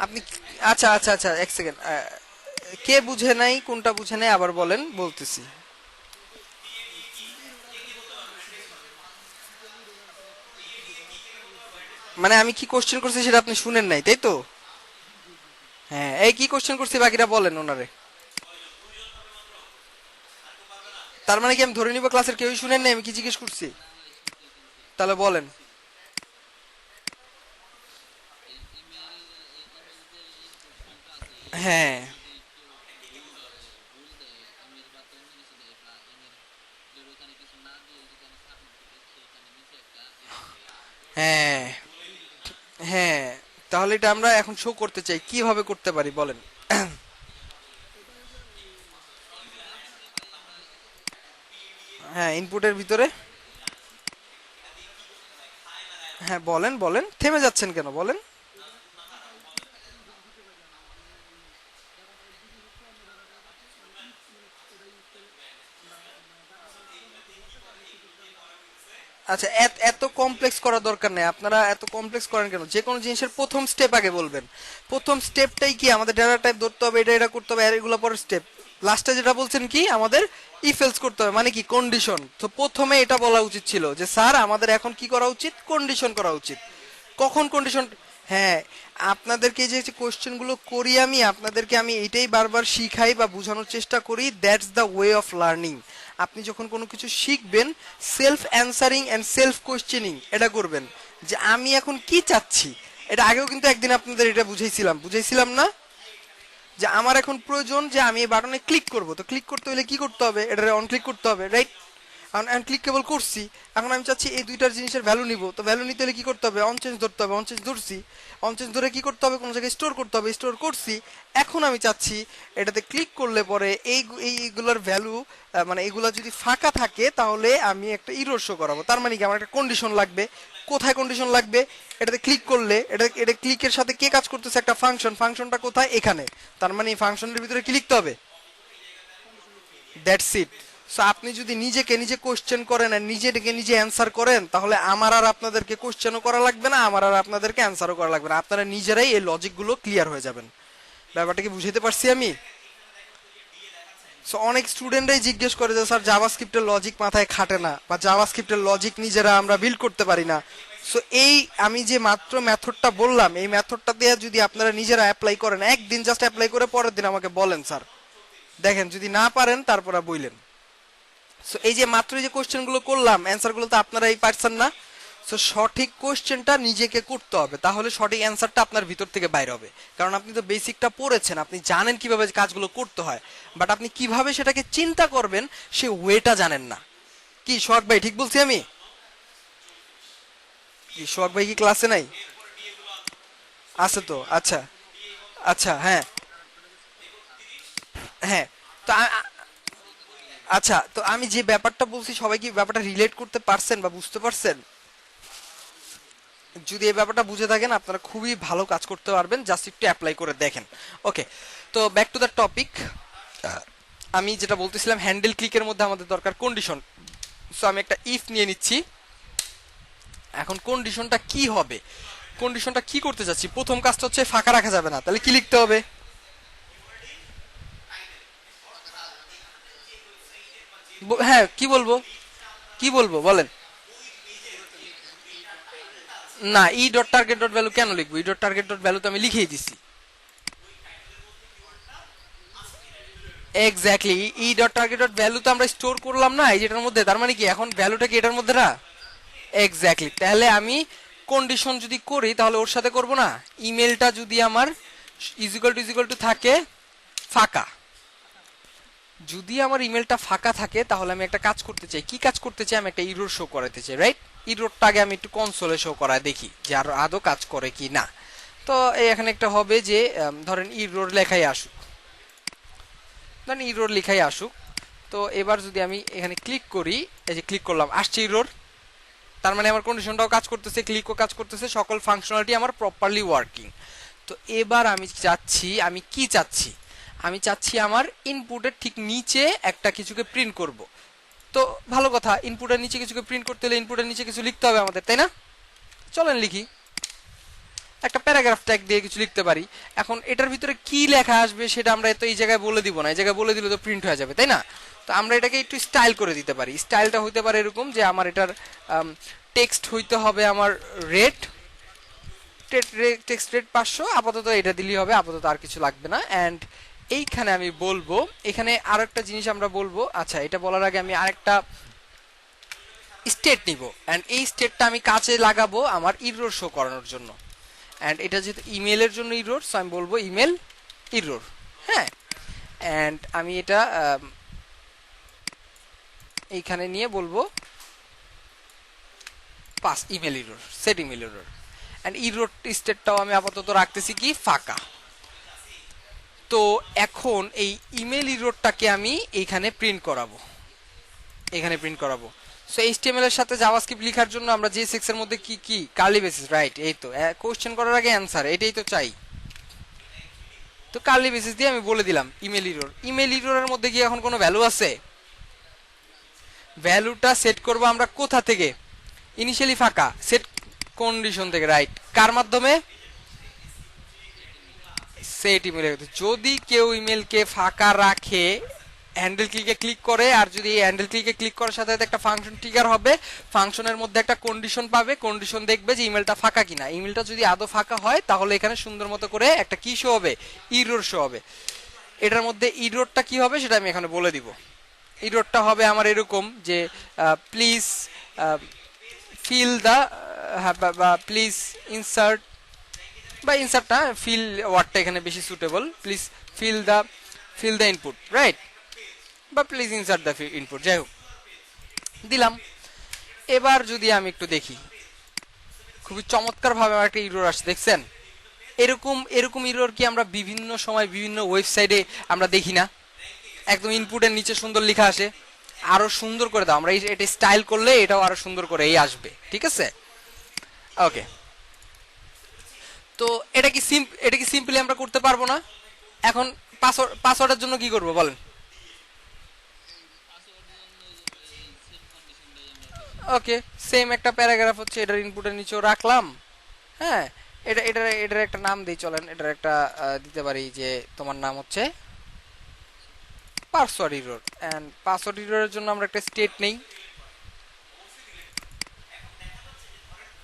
আপনি আচ্ছা আচ্ছা আচ্ছা, এক সেকেন্ড। কে বুঝে নাই, কোনটা বুঝে নাই আবার বলেন, বলতেছি। মানে আমি কি কোশ্চেন করছি সেটা আপনি শুনেন নাই, তাই তো? হ্যাঁ, এই কি কোশ্চেন করছি বাকিটা বলেন ওনারে। তার মানে কি আমি ধরে নিব ক্লাসের কেউই শুনেন নাই আমি কি জিজ্ঞেস করছি? তাহলে বলেন। হ্যাঁ হ্যাঁ হ্যাঁ, তাহলে এটা আমরা এখন শো করতে চাই, কিভাবে করতে পারি বলেন? হ্যাঁ, ইনপুটের ভিতরে। হ্যাঁ বলেন বলেন, থেমে যাচ্ছেন কেন বলেন? আচ্ছা, এত কমপ্লেক্স করার দরকার নেই, আপনারা এত কমপ্লেক্স করেন কেন? যে কোনো জিনিসের প্রথম স্টেপ আগে বলবেন। প্রথম স্টেপটাই কি? আমাদের ডেটা টাইপ ধরতে হবে, এটা এটা করতে হবে, আর এগুলো পরের স্টেপ। লাস্টে যেটা বলছেন কি আমাদের ইফ এলস করতে হবে, মানে কি কন্ডিশন। তো প্রথমে এটা বলা উচিত ছিল যে স্যার আমাদের এখন কি করা উচিত, কন্ডিশন করা উচিত। কখন কন্ডিশন? হ্যাঁ, আপনাদেরকে যে কোশ্চেন গুলো করি আমি, আপনাদেরকে আমি এটাই বারবার শিখাই বা বোঝানোর চেষ্টা করি, that's the way of learning. আপনি যখন কোনো কিছু শিখবেন, self answering and self questioning এটা করবেন, যে আমি এখন কি চাচ্ছি। এটা আগেও কিন্তু একদিন আপনাদের এটা বুঝাইছিলাম না? যে আমার এখন প্রয়োজন যে আমি এই বাটনে ক্লিক করব, তো ক্লিক করতে হলে কি করতে হবে? এটা অন ক্লিক করতে হবে, রাইট? এখন ক্লিক কেবল করছি, এখন আমি চাচ্ছি এই দুইটার জিনিসের ভ্যালু নিব, তো ভ্যালু নিতে হলে কি করতে হবে? অন চেঞ্জ ধরতে হবে, অন চেঞ্জ ধরছি। অন চেঞ্জ ধরে কি করতে হবে? কোনো জায়গায় স্টোর করতে হবে, স্টোর করছি। এখন আমি চাচ্ছি এটাতে ক্লিক করলে পরে এইগুলোর ভ্যালু, মানে এগুলা যদি ফাঁকা থাকে তাহলে আমি একটা ইরর শো করাবো। তার মানে কি আমার একটা কন্ডিশন লাগবে। কোথায় কন্ডিশন লাগবে? এটাতে ক্লিক করলে, এটা ক্লিকের সাথে কে কাজ করতেছে? একটা ফাংশন। ফাংশনটা কোথায়? এখানে। তার মানে এই ফাংশনের ভিতরে কি লিখতে হবে? That's it. সো আপনি যদি নিজেকে নিজে কোশ্চেন করেন আর নিজেকে নিজে অ্যান্সার করেন, তাহলে আমার আর আপনাদেরকে কোশ্চেনও করা লাগবে না, আমার আর আপনাদেরকে অ্যান্সারও করা লাগবে না, আপনারা নিজেরাই এই লজিকগুলো ক্লিয়ার হয়ে যাবেন। ব্যাপারটা কি বুঝাতে পারছি আমি? সো অনেক স্টুডেন্টরাই জিজ্ঞেস করে যে স্যার জাভাস্ক্রিপ্টের লজিক মাথায় খাটে না, বা জাভাস্ক্রিপ্টের লজিক নিজেরা আমরা বিল্ড করতে পারি না। সো এই আমি যে মাত্র মেথডটা বললাম, এই মেথডটা দিয়ে যদি আপনারা নিজেরা অ্যাপ্লাই করেন, একদিন জাস্ট অ্যাপ্লাই করে পরের দিন আমাকে বলেন স্যার, দেখেন যদি না পারেন তারপর বইলেন। সো এই যে মাত্র যে কোশ্চেনগুলো করলাম, অ্যান্সারগুলো তো আপনারাই পারছেন না। সো সঠিক কোশ্চেনটা নিজেকে করতে হবে, তাহলে সঠিক অ্যান্সারটা আপনার ভিতর থেকে বাইর হবে। কারণ আপনি তো বেসিকটা পড়েছেন, আপনি জানেন কিভাবে কাজগুলো করতে হয়, বাট আপনি কিভাবে সেটাকে চিন্তা করবেন সে ওয়েটা জানেন না। কি সোহাগ ভাই ঠিক বলছি আমি? কি সোহাগ ভাই কি ক্লাসে নাই? আছে তো, আচ্ছা আচ্ছা, হ্যাঁ হ্যাঁ। তো আচ্ছা, তো আমি যে ব্যাপারটা বলছি সবাই কি ব্যাপারটা রিলেট করতে পারছেন বা বুঝতে পারছেন? যদি এই ব্যাপারটা বুঝে থাকেন আপনারা খুবই ভালো কাজ করতে পারবেন, জাস্ট একটু অ্যাপ্লাই করে দেখেন। ওকে, তো ব্যাক টু দ্য টপিক। আমি যেটা বলতেছিলাম, হ্যান্ডেল ক্লিকের মধ্যে আমাদের দরকার কন্ডিশন। সো আমি একটা ইফ নিয়ে নিচ্ছি। এখন কন্ডিশনটা কি হবে, কন্ডিশনটা কি করতে যাচ্ছি, প্রথম কাজটা হচ্ছে ফাঁকা রাখা যাবে না, তাহলে কি লিখতে হবে? হ্যাঁ, কি বলবো, কি বলবো বলেন? না, E dot target dot value কেন লিখবো? E dot target dot value তো আমি লিখেই দিছি। Exactly, E dot target dot value তো আমরা স্টোর করলাম না এই যেটার মধ্যে, তার মানে কি এখন ভ্যালুটা কি এটার মধ্যে না? এক্স্যাক্টলি, তাহলে আমি কন্ডিশন যদি করি তাহলে ওর সাথে করব না, ইমেলটা যদি আমার ইজ ইকুয়াল টু থাকে ফাঁকা, যদি আমার ইমেলটা ফাঁকা থাকে তাহলে আমি একটা কাজ করতে চাই। কি কাজ করতে চাই? আমি একটা ইরর শো করাতে চাই, রাইট? ইররটা আগে আমি একটু কনসোলে শো করায় দেখি যে আর আদৌ কাজ করে কি না। তো এই এখানে একটা হবে যে ধরেন ইরর লেখাই আসুক, ধরেন ইরর লেখাই আসুক। তো এবার যদি আমি এখানে ক্লিক করি, এই যে ক্লিক করলাম, আসছে ইরর, তার মানে আমার কন্ডিশনটাও কাজ করতেছে, ক্লিকও কাজ করতেছে, সকল ফাংশনালিটি আমার প্রপারলি ওয়ার্কিং। তো এবার আমি চাচ্ছি, আমি কি চাচ্ছি? আমি চাচ্ছি আমার ইনপুটের ঠিক নিচে একটা কিছুকে প্রিন্ট করব। তো ভালো কথা, ইনপুটের নিচে কিছুকে প্রিন্ট করতে হলে ইনপুটের নিচে কিছু লিখতে হবে আমাদের, তাই না? চলেন লিখি, একটা প্যারাগ্রাফ ট্যাগ দিয়ে কিছু লিখতে পারি। এখন এটার ভিতরে কি লেখা আসবে সেটা আমরা তো এই জায়গায় বলে দিব না, এই জায়গায় বলে দিলে তো প্রিন্ট হয়ে যাবে, তাই না? তো আমরা এটাকে একটু স্টাইল করে দিতে পারি। স্টাইলটা হইতে পারে এরকম যে আমার এটার টেক্সট হইতে হবে আমার রেট, টেক্সট রেট 500, আপাতত এটা দিলেই হবে, আপাতত আর কিছু লাগবে না। অ্যান্ড এইখানে আমি বলবো, এখানে আরেকটা জিনিস আমরা বলবো। আচ্ছা, এটা বলার আগে আমি আরেকটা স্টেট নিব, অ্যান্ড এই স্টেটটা আমি কাজে লাগাবো আমার ইরর শো করানোর জন্য। অ্যান্ড এটা যেহেতু ইমেলের জন্য ইরর, সো আমি বলবো ইমেল ইরর, হ্যাঁ। অ্যান্ড আমি এটা এইখানে নিয়ে বলবো pass email error, set email error. And error স্টেটটাও আমি আপাতত রাখতেছি কি ফাঁকা। তো এখন এই ইমেল ইররটাকে আমি এইখানে প্রিন্ট করাবো, এখানে প্রিন্ট করাবো। সো এইচটিএমএল এর সাথে জাভাস্ক্রিপ্ট লেখার জন্য আমরা যে সেক্সের মধ্যে কি কি কার্লি বেসিস, রাইট? এই তো কোশ্চেন করার আগে অ্যানসার, এটাই তো চাই। তো কার্লি বেসিস দিয়ে আমি বলে দিলাম ইমেল ইরর। ইমেল ইররের মধ্যে কি এখন কোনো ভ্যালু আছে? ভ্যালুটা সেট করব আমরা কোথা থেকে? ইনিশিয়ালি ফাঁকা, সেট কন্ডিশন থেকে, রাইট? কার মাধ্যমে? Set email. যদি কেউ ইমেলকে ফাঁকা রাখে, হ্যান্ডেল ক্লিকে ক্লিক করে, আর যদি এই হ্যান্ডেল ক্লিকে ক্লিক করার সাথে সাথে একটা ফাংশন ট্রিগার হবে, ফাংশনের মধ্যে একটা কন্ডিশন পাবে, কন্ডিশন দেখবে যে ইমেলটা ফাঁকা কিনা। ইমেলটা যদি আদৌ ফাঁকা হয় তাহলে এখানে সুন্দর মতো করে একটা কি শো হবে? ইরর শো হবে। এটার মধ্যে ইররটা কি হবে সেটা আমি এখানে বলে দিব। ইররটা হবে আমার এরকম যে please fill the, please insert, বা ইনসার্টটা ফিল ওয়ার্ডটা এখানে বেশি suitable, please fill the input, right? বা প্লিজ ইনসার্ট দ্য ইনপুট, যাই হোক দিলাম। এবার যদি আমি একটু দেখি, খুবই চমৎকার ভাবে আমার একটা ইরর আসছে, দেখছেন? এরকম এরকম ইরর কি আমরা বিভিন্ন সময় বিভিন্ন ওয়েবসাইটে আমরা দেখি না? একদম ইনপুটের নিচে সুন্দর লেখা আসে, আরো সুন্দর করে দাও, আমরা এটা স্টাইল করলে এটাও আরো সুন্দর করে এই আসবে, ঠিক আছে? ওকে, তো এটা কি সিম্পলি আমরা করতে পারবো না? এখন পাসওয়ার্ডের জন্য কি করব বলেন? ওকে, সেম একটা প্যারাগ্রাফ হচ্ছে এটার ইনপুটের নিচেও রাখলাম। হ্যাঁ, এটার একটা নাম দিই, চলেন এটার একটা দিতে পারি যে তোমার নাম হচ্ছে পাসওয়ার্ড এরর। এন্ড পাসওয়ার্ড এররের জন্য আমরা একটা স্টেট নেই।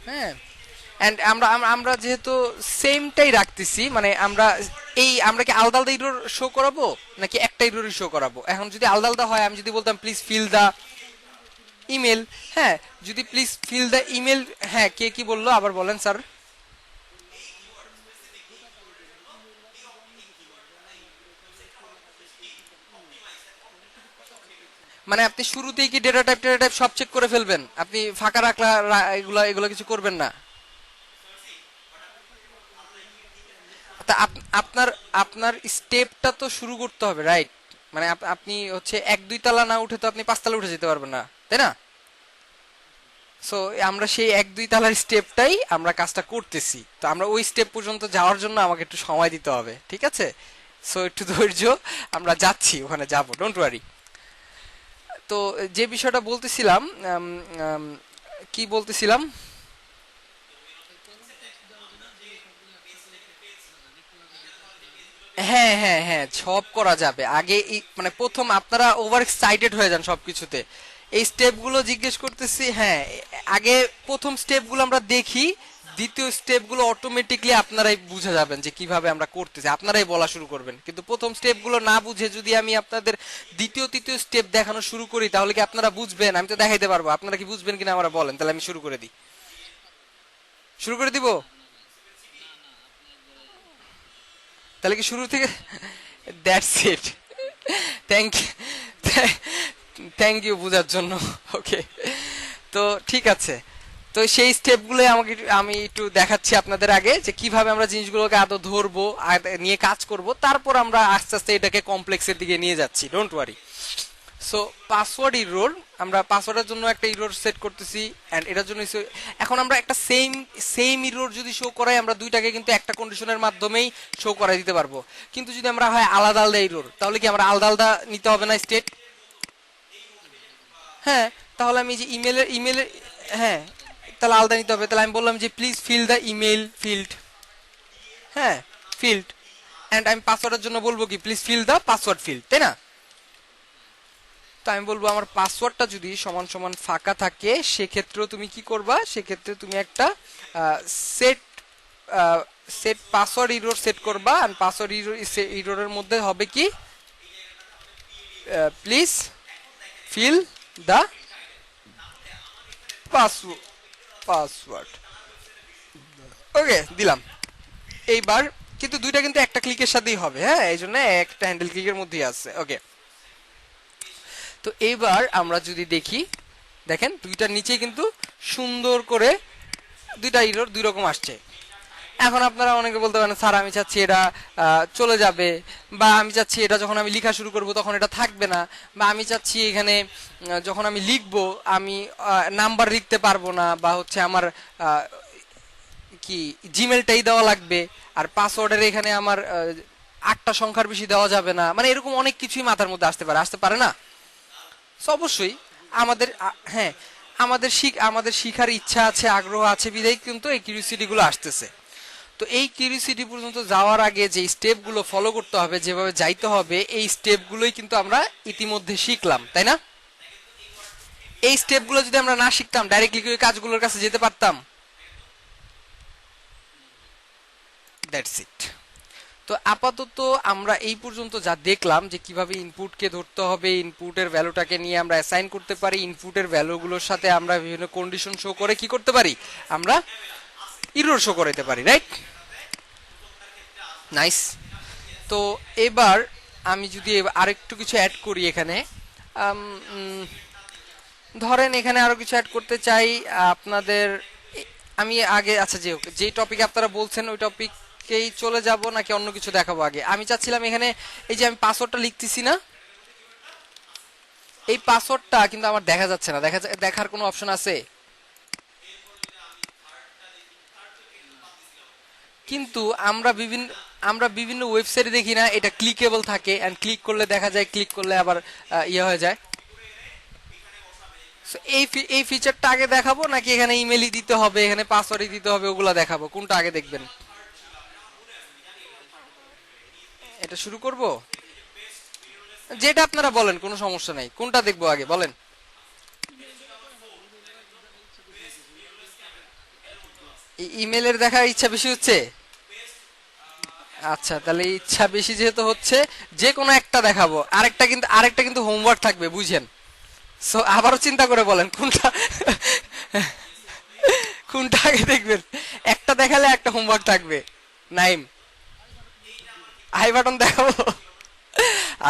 হ্যাঁ, এন্ড আমরা আমরা আমরা যেহেতু সেমটাই রাখতেছি, মানে আমরা কি আলাদা আলাদা এরর শো করাবো নাকি একটা এররই শো করাবো? এখন যদি আলাদা আলাদা হয়, আমি যদি বলতাম প্লিজ ফিল দা ইমেল, হ্যাঁ, যদি প্লিজ ফিল দা ইমেল, হ্যাঁ, কে কি বললো আবার বলেন স্যার? মানে আপনি শুরুতেই কি ডেটা টাইপ সব চেক করে ফেলবেন? আপনি ফাঁকা রাখলা এগুলা এগুলা কিছু করবেন না? তা আপনার আপনার স্টেপটা তো শুরু করতে হবে, রাইট? মানে আপনি হচ্ছে এক দুই তলা না উঠে তো আপনি পাঁচতলা উঠে যেতে পারবেন না, তাই না? সো আমরা সেই এক দুই তলার স্টেপটাই আমরা কাজটা করতেছি, তো আমরা ওই স্টেপ পর্যন্ত যাওয়ার জন্য আমাকে একটু সময় দিতে হবে, ঠিক আছে? সো একটু ধৈর্য, আমরা যাচ্ছি, ওখানে যাব, ডোন্ট ওয়ারি। তো যে বিষয়টা বলতেছিলাম, কি বলতেছিলাম? হ্যাঁ হ্যাঁ হ্যাঁ, সব করা যাবে আগে। মানে প্রথম আপনারা ওভার এক্সাইটেড হয়ে যান সবকিছুতে, এই স্টেপগুলো জিজ্ঞেস করতেছি, হ্যাঁ, আগে প্রথম স্টেপগুলো আমরা দেখি, দ্বিতীয় স্টেপগুলো অটোমেটিকলি আপনারাই বুঝে যাবেন যে কিভাবে আমরা করতেছি, আপনারাই বলা শুরু করবেন। কিন্তু প্রথম স্টেপগুলো না বুঝে যদি আমি আপনাদের দ্বিতীয় তৃতীয় স্টেপ দেখানো শুরু করি, তাহলে কি আপনারা বুঝবেন? আমি তো দেখাইতে পারবো, আপনারা কি বুঝবেন কিনা আমরা বলেন, তাহলে আমি শুরু করে দিই, শুরু করে দিব। তাহলে কি শুরু থেকে? That's it. Thank thank you বোঝার জন্য। ওকে, তো ঠিক আছে। তো সেই স্টেপগুলো আমি একটু দেখাচ্ছি আপনাদের আগে, যে কিভাবে আমরা জিনিসগুলোকে আদৌ ধরবো আর নিয়ে কাজ করব, তারপর আমরা আস্তে আস্তে এটাকে কমপ্লেক্সের দিকে নিয়ে যাচ্ছি, don't worry. So password error, আমরা পাসওয়ার্ডের জন্য একটা ইরর সেট করতেছি, এন্ড এটার জন্য এখন আমরা একটা সেম সেম ইরর যদি শো করাই, আমরা দুইটাকে কিন্তু একটা কন্ডিশনের মাধ্যমেই শো করাই দিতে পারবো। কিন্তু যদি আমরা হয় আলাদা আলাদা ইরর, তাহলে কি আমরা আলাদা আলাদা নিতে হবে না স্টেট? হ্যাঁ, তাহলে আমি যে ইমেলের, হ্যাঁ, তাহলে আলাদা নিতে হবে। তাহলে আমি বললাম যে please fill the email field, হ্যাঁ, ফিল্ড, এন্ড আমি পাসওয়ার্ডের জন্য বলবো কি please fill the password field, তাই না? তো আমি বলবো আমার পাসওয়ার্ডটা যদি সমান সমান ফাঁকা থাকে, সেক্ষেত্রেও তুমি কি করবা? সেক্ষেত্রে তুমি একটা set set password error set করবা, আর পাসওয়ার্ড ইররের মধ্যে হবে কি প্লিজ ফিল দা পাসওয়ার্ড। ওকে, দিলাম। এইবার কিন্তু দুইটা কিন্তু একটা ক্লিকের সাথেই হবে, হ্যাঁ, এই জন্য একটা হ্যান্ডেল ক্লিকের মধ্যেই আছে। ওকে, তো এইবার আমরা যদি দেখি, দেখেন দুইটার নিচে কিন্তু সুন্দর করে দুইটা ইরর দুই রকম আসছে। এখন আপনারা অনেকে বলতে পারেন স্যার আমি চাচ্ছি এটা চলে যাবে, বা আমি চাচ্ছি এটা যখন আমি লেখা শুরু করব তখন এটা থাকবে না, বা আমি চাচ্ছি এখানে যখন আমি লিখব আমি নাম্বার লিখতে পারবো না, বা হচ্ছে আমার কি জিমেলটাই দেওয়া লাগবে, আর পাসওয়ার্ডের এখানে আমার 8টা সংখ্যার বেশি দেওয়া যাবে না, মানে এরকম অনেক কিছুই মাথার মধ্যে আসতে পারে না? অবশ্যই আমাদের হ্যাঁ, আমাদের শিখার ইচ্ছা আছে, আগ্রহ আছে, বিধায় কিন্তু এই কিউরিওসিটি গুলো আসতেছে। তো এই কিউরিওসিটি পর্যন্ত যাওয়ার আগে যে স্টেপগুলো ফলো করতে হবে, যেভাবে যাইতে হবে, এই স্টেপগুলোই কিন্তু আমরা ইতিমধ্যে শিখলাম, তাই না? এই স্টেপগুলো যদি আমরা না শিখতাম, ডাইরেক্টলি ওই কাজগুলোর কাছে যেতে পারতাম? That's it. তো আপাতত আমরা এই পর্যন্ত যা দেখলাম, যে কিভাবে ইনপুটকে ধরতে হবে, ইনপুটের ভ্যালুটাকে নিয়ে আমরা অ্যাসাইন করতে পারি, ইনপুটের ভ্যালুগুলোর সাথে আমরা বিভিন্ন কন্ডিশন শো করে কি করতে পারি, আমরা ইরর শো করতে পারি, রাইট? নাইস। তো এবার আমি যদি আরেকটু কিছু অ্যাড করি এখানে, ধরেন এখানে আরো কিছু অ্যাড করতে চাই আপনাদের। আমি আগে, আচ্ছা, যে টপিকে আপনারা বলছেন ওই টপিকেই চলে যাব নাকি অন্য কিছু দেখাবো? আগে আমি চাচ্ছিলাম এখানে এই যে আমি পাসওয়ার্ডটা লিখতেছি না, এই পাসওয়ার্ডটা কিন্তু আমার দেখা যাচ্ছে না, দেখার কোনো অপশন আছে? কিন্তু আমরা বিভিন্ন ওয়েবসাইটে দেখি না এটা ক্লিকেবল থাকে, এন্ড ক্লিক করলে দেখা যায়, ক্লিক করলে আবার ইয়ে হয়ে যায়। So, এই ফিচারটা আগে দেখাবো নাকি এখানে ইমেলই দিতে হবে, এখানে পাসওয়ার্ডই দিতে হবে, ওগুলা দেখাবো, কোনটা আগে দেখবেন? এটা শুরু করব, যেটা আপনারা বলেন, কোনো সমস্যা নাই, কোনটা দেখবো আগে বলেন? ইমেলের দেখার ইচ্ছা বেশি হচ্ছে? আচ্ছা, তাহলে ইচ্ছা বেশি যেহেতু হচ্ছে, যে কোনো একটা দেখাবো, আরেকটা কিন্তু হোমওয়ার্ক থাকবে, বুঝেন? সো আবারও চিন্তা করে বলেন কোনটা কোনটা আগে দেখবেন। একটা দেখালে একটা হোমওয়ার্ক থাকবে। নাইম, আই বাটন দেখাবো?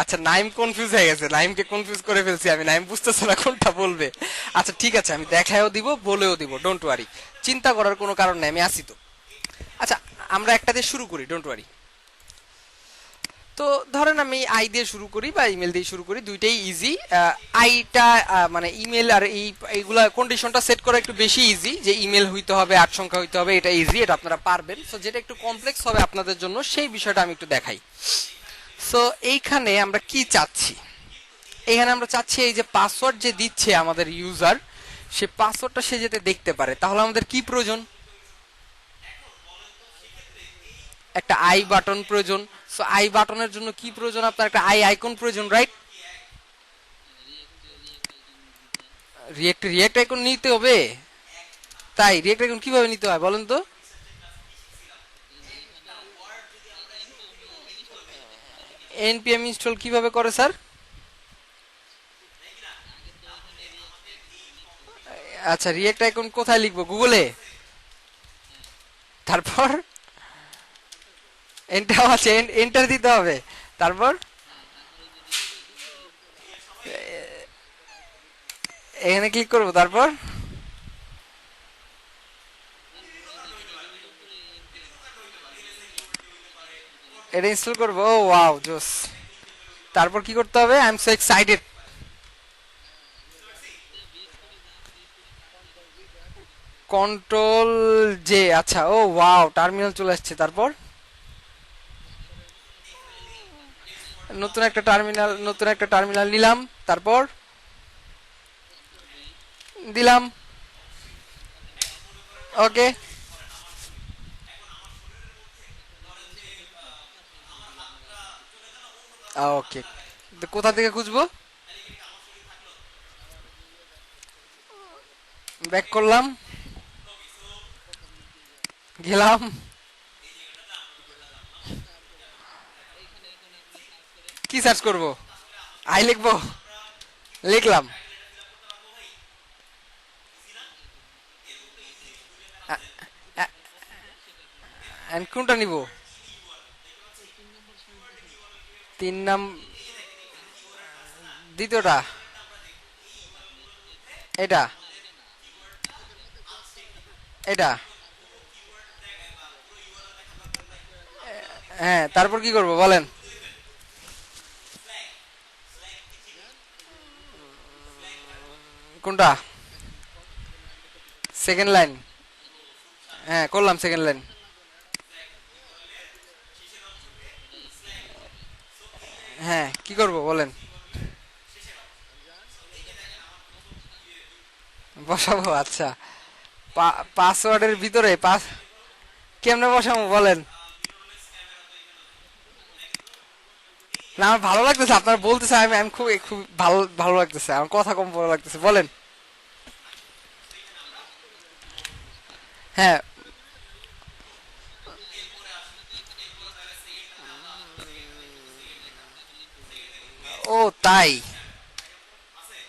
আচ্ছা, নাইম কনফিউজ হয়ে গেছে, নাইমকে কনফিউজ করে ফেলছি আমি, নাইম বুঝতেছে না কোনটা বলবে। আচ্ছা ঠিক আছে, আমি দেখায়ও দিব, বলেও দিব, ডোন্ট ওয়ারি, চিন্তা করার কোনো কারণ নেই, আমি আসি তো। আচ্ছা, আমরা একটা দিয়ে শুরু করি, ডোন্ট ওয়ারি। তো ধরেন আমি আই দিয়ে শুরু করি বা ইমেল দিয়ে শুরু করি, দুইটাই ইজি। আইটা মানে ইমেল আর এইগুলা কন্ডিশনটা সেট করা একটু বেশি ইজি, যে ইমেল হইতে হবে, 8 সংখ্যা হইতে হবে, এটা ইজি, এটা আপনারা পারবেন। সো যেটা একটু কমপ্লেক্স হবে আপনাদের জন্য, সেই বিষয়টা আমি একটু দেখাই। সো এইখানে আমরা কি চাচ্ছি, এখানে আমরা চাচ্ছি এই যে পাসওয়ার্ড যে দিচ্ছে আমাদের ইউজার, সে পাসওয়ার্ডটা সে যাতে দেখতে পারে, তাহলে আমাদের কি প্রয়োজন? একটা আই বাটন প্রয়োজন। সো আই বাটনের জন্য কি প্রয়োজন? আপনার একটা আই আইকন প্রয়োজন, রাইট? রিয়েক্ট আইকন নিতে হবে? তাই রিয়েক্ট আইকন কিভাবে নিতে হয় বলেন তো? npm ইনস্টল কিভাবে করে স্যার? আচ্ছা, রিয়েক্ট আইকন কোথায় লিখবো? গুগলে? তারপর এন্টার আছে, এন্টার দিতে হবে, তারপর এখানে ক্লিক করব, তারপর এটা ইনস্টল করবো। ও ওয়াও, জোস। তারপর কি করতে হবে? I am so excited. Control J, আচ্ছা, ও ওয়াও, টার্মিনাল চলে আসছে। তারপর নতুন একটা টার্মিনাল নিলাম, তারপর দিলাম, ওকে। ওকে, কোথা থেকে খুঁজবো? ব্যাক করলাম, গেলাম, কি সার্চ করব? আই লিখবো, লিখলাম। কোনটা নিব? 3 নাম, দ্বিতীয়টা, এটা, এটা, হ্যাঁ, তারপর কি করব বলেন? কোনটা? সেকেন্ড লাইন, হ্যাঁ করলাম সেকেন্ড লাইন। হ্যাঁ, কি করব বলেন? বসাবো, আচ্ছা। পাসওয়ার্ডের ভিতরে কেমনে বসাবো বলেন? না, আমার ভালো লাগতেছে, আপনার বলতেছে, আমি আমি খুব খুব ভালো ভালো লাগতেছে, আমার কথা কম ভালো লাগতেছে, বলেন। হ্যাঁ, ও তাই,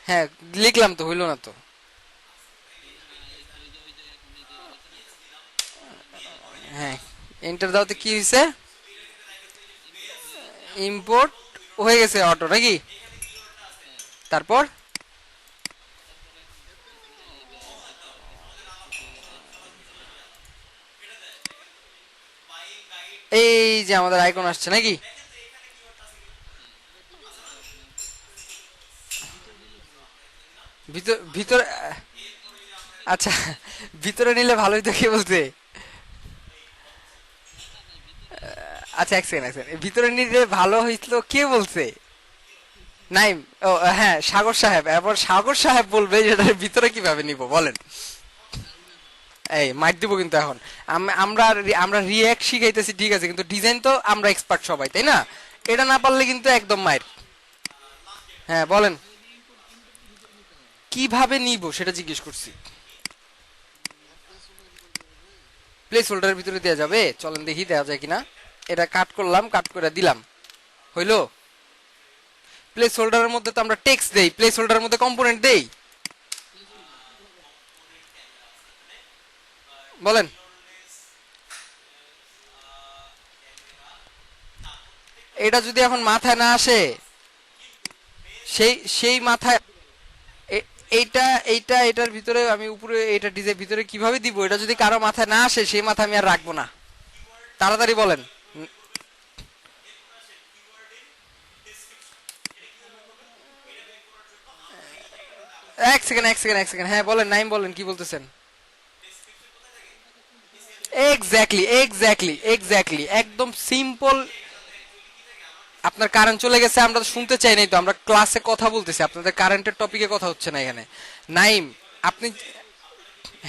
হ্যাঁ, লিখলাম তো, হইলো না তো। হ্যাঁ, এন্টার দাওতে কি হয়েছে? ইম্পোর্ট হয়ে গেছে অটো, নাকি? তারপর এই যে আমাদের আইকন আসছে, নাকি? ভিতর ভিতর আচ্ছা, ভিতরে নিলে ভালোই তো, কে বলছে? আচ্ছা, এক সেকেন্ড, ভিতরে নিলে ভালো হইছিল, কে বলছে? নাইম, ও হ্যাঁ সাগর সাহেব, এবার সাগর সাহেব বলবে যে এটার ভিতরে কিভাবে নিব বলেন। এই মাইট দিব কিন্তু এখন। আমরা আমরা রিয়্যাক্ট শিখাইতেছি ঠিক আছে, কিন্তু ডিজাইন তো আমরা এক্সপার্ট সবাই, তাই না? এটা না পারলে কিন্তু একদম মাইর। হ্যাঁ বলেন, কিভাবে নিব সেটা জিজ্ঞেস করছি। প্লেস হোল্ডারের ভিতরে দেওয়া যাবে, চলেন দেখি দেওয়া যায় কিনা। এটা কাট করলাম, কাট করে দিলাম, হইলো? প্লেস হোল্ডারের মধ্যে তো আমরা টেক্সট দেই, প্লেস হোল্ডারের মধ্যে কম্পোনেন্ট দেই, বলেন। এটা যদি এখন মাথায় না আসে, সেই সেই মাথায় এইটা এইটা এটার ভিতরে আমি উপরে এটা ডিজাইন ভিতরে কিভাবে দিব, এটা যদি কারো মাথায় না আসে সেই মাথা আমি আর রাখবো না। তাড়াতাড়ি বলেন। এক সেকেন্ড, এক সেকেন্ড, এক সেকেন্ড, হ্যাঁ বলেন, নাইম বলেন কি বলতেছেন। এক্স্যাক্টলি, এক্স্যাক্টলি, এক্স্যাক্টলি, একদম সিম্পল। আপনার কারেন্ট চলে গেছে, আমরা তো শুনতে চাই নাই তো, আমরা ক্লাসে কথা বলতেছি, আপনাদের কারেন্টের টপিকে কথা হচ্ছে না এখানে। নাইম, আপনি,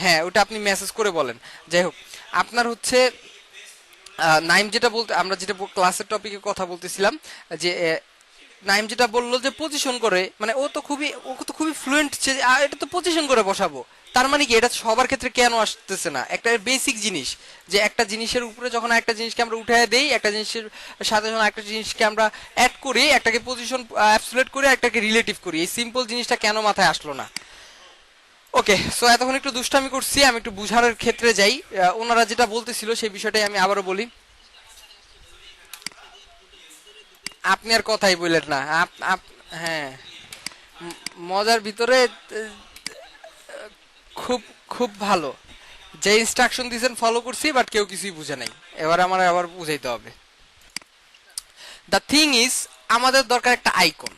হ্যাঁ ওটা আপনি মেসেজ করে বলেন। যাই হোক, আপনার হচ্ছে নাইম যেটা বলতে, আমরা যেটা ক্লাসের টপিকে কথা বলতেছিলাম, যে নাইম যেটা বললো যে পজিশন করে, মানে ও তো খুবই ফ্লুয়েন্ট, এটা তো পজিশন করে বসাবো। তার মানে কি, এটা সবার ক্ষেত্রে কেন আসতেছে না? একটা বেসিক জিনিস, যে একটা জিনিসের উপরে যখন একটা জিনিসকে আমরা উঠায় দেই, একটা জিনিসের সাথে যখন একটা জিনিসকে আমরা অ্যাড করি, একটাকে পজিশন অ্যাবসলিউট করি, একটাকে রিলেটিভ করি, এই সিম্পল জিনিসটা কেন মাথায় আসলো না? ওকে, সো এতক্ষণ একটু দুষ্টামি করছি, আমি একটু বুঝানোর ক্ষেত্রে যাই। ওনারা যেটা বলতেছিল সেই বিষয়টাই আমি আবারও বলি। আপনি আর কথাই বললেন না। হ্যাঁ, মজার ভিতরে খুব খুব ভালো, যে ইনস্ট্রাকশন দিয়েছেন ফলো করছি, বাট কেউ কিছুই বুঝে নাই। এবার আমার আবার বুঝাইতে হবে। দ্য থিং ইজ, আমাদের দরকার একটা আইকন।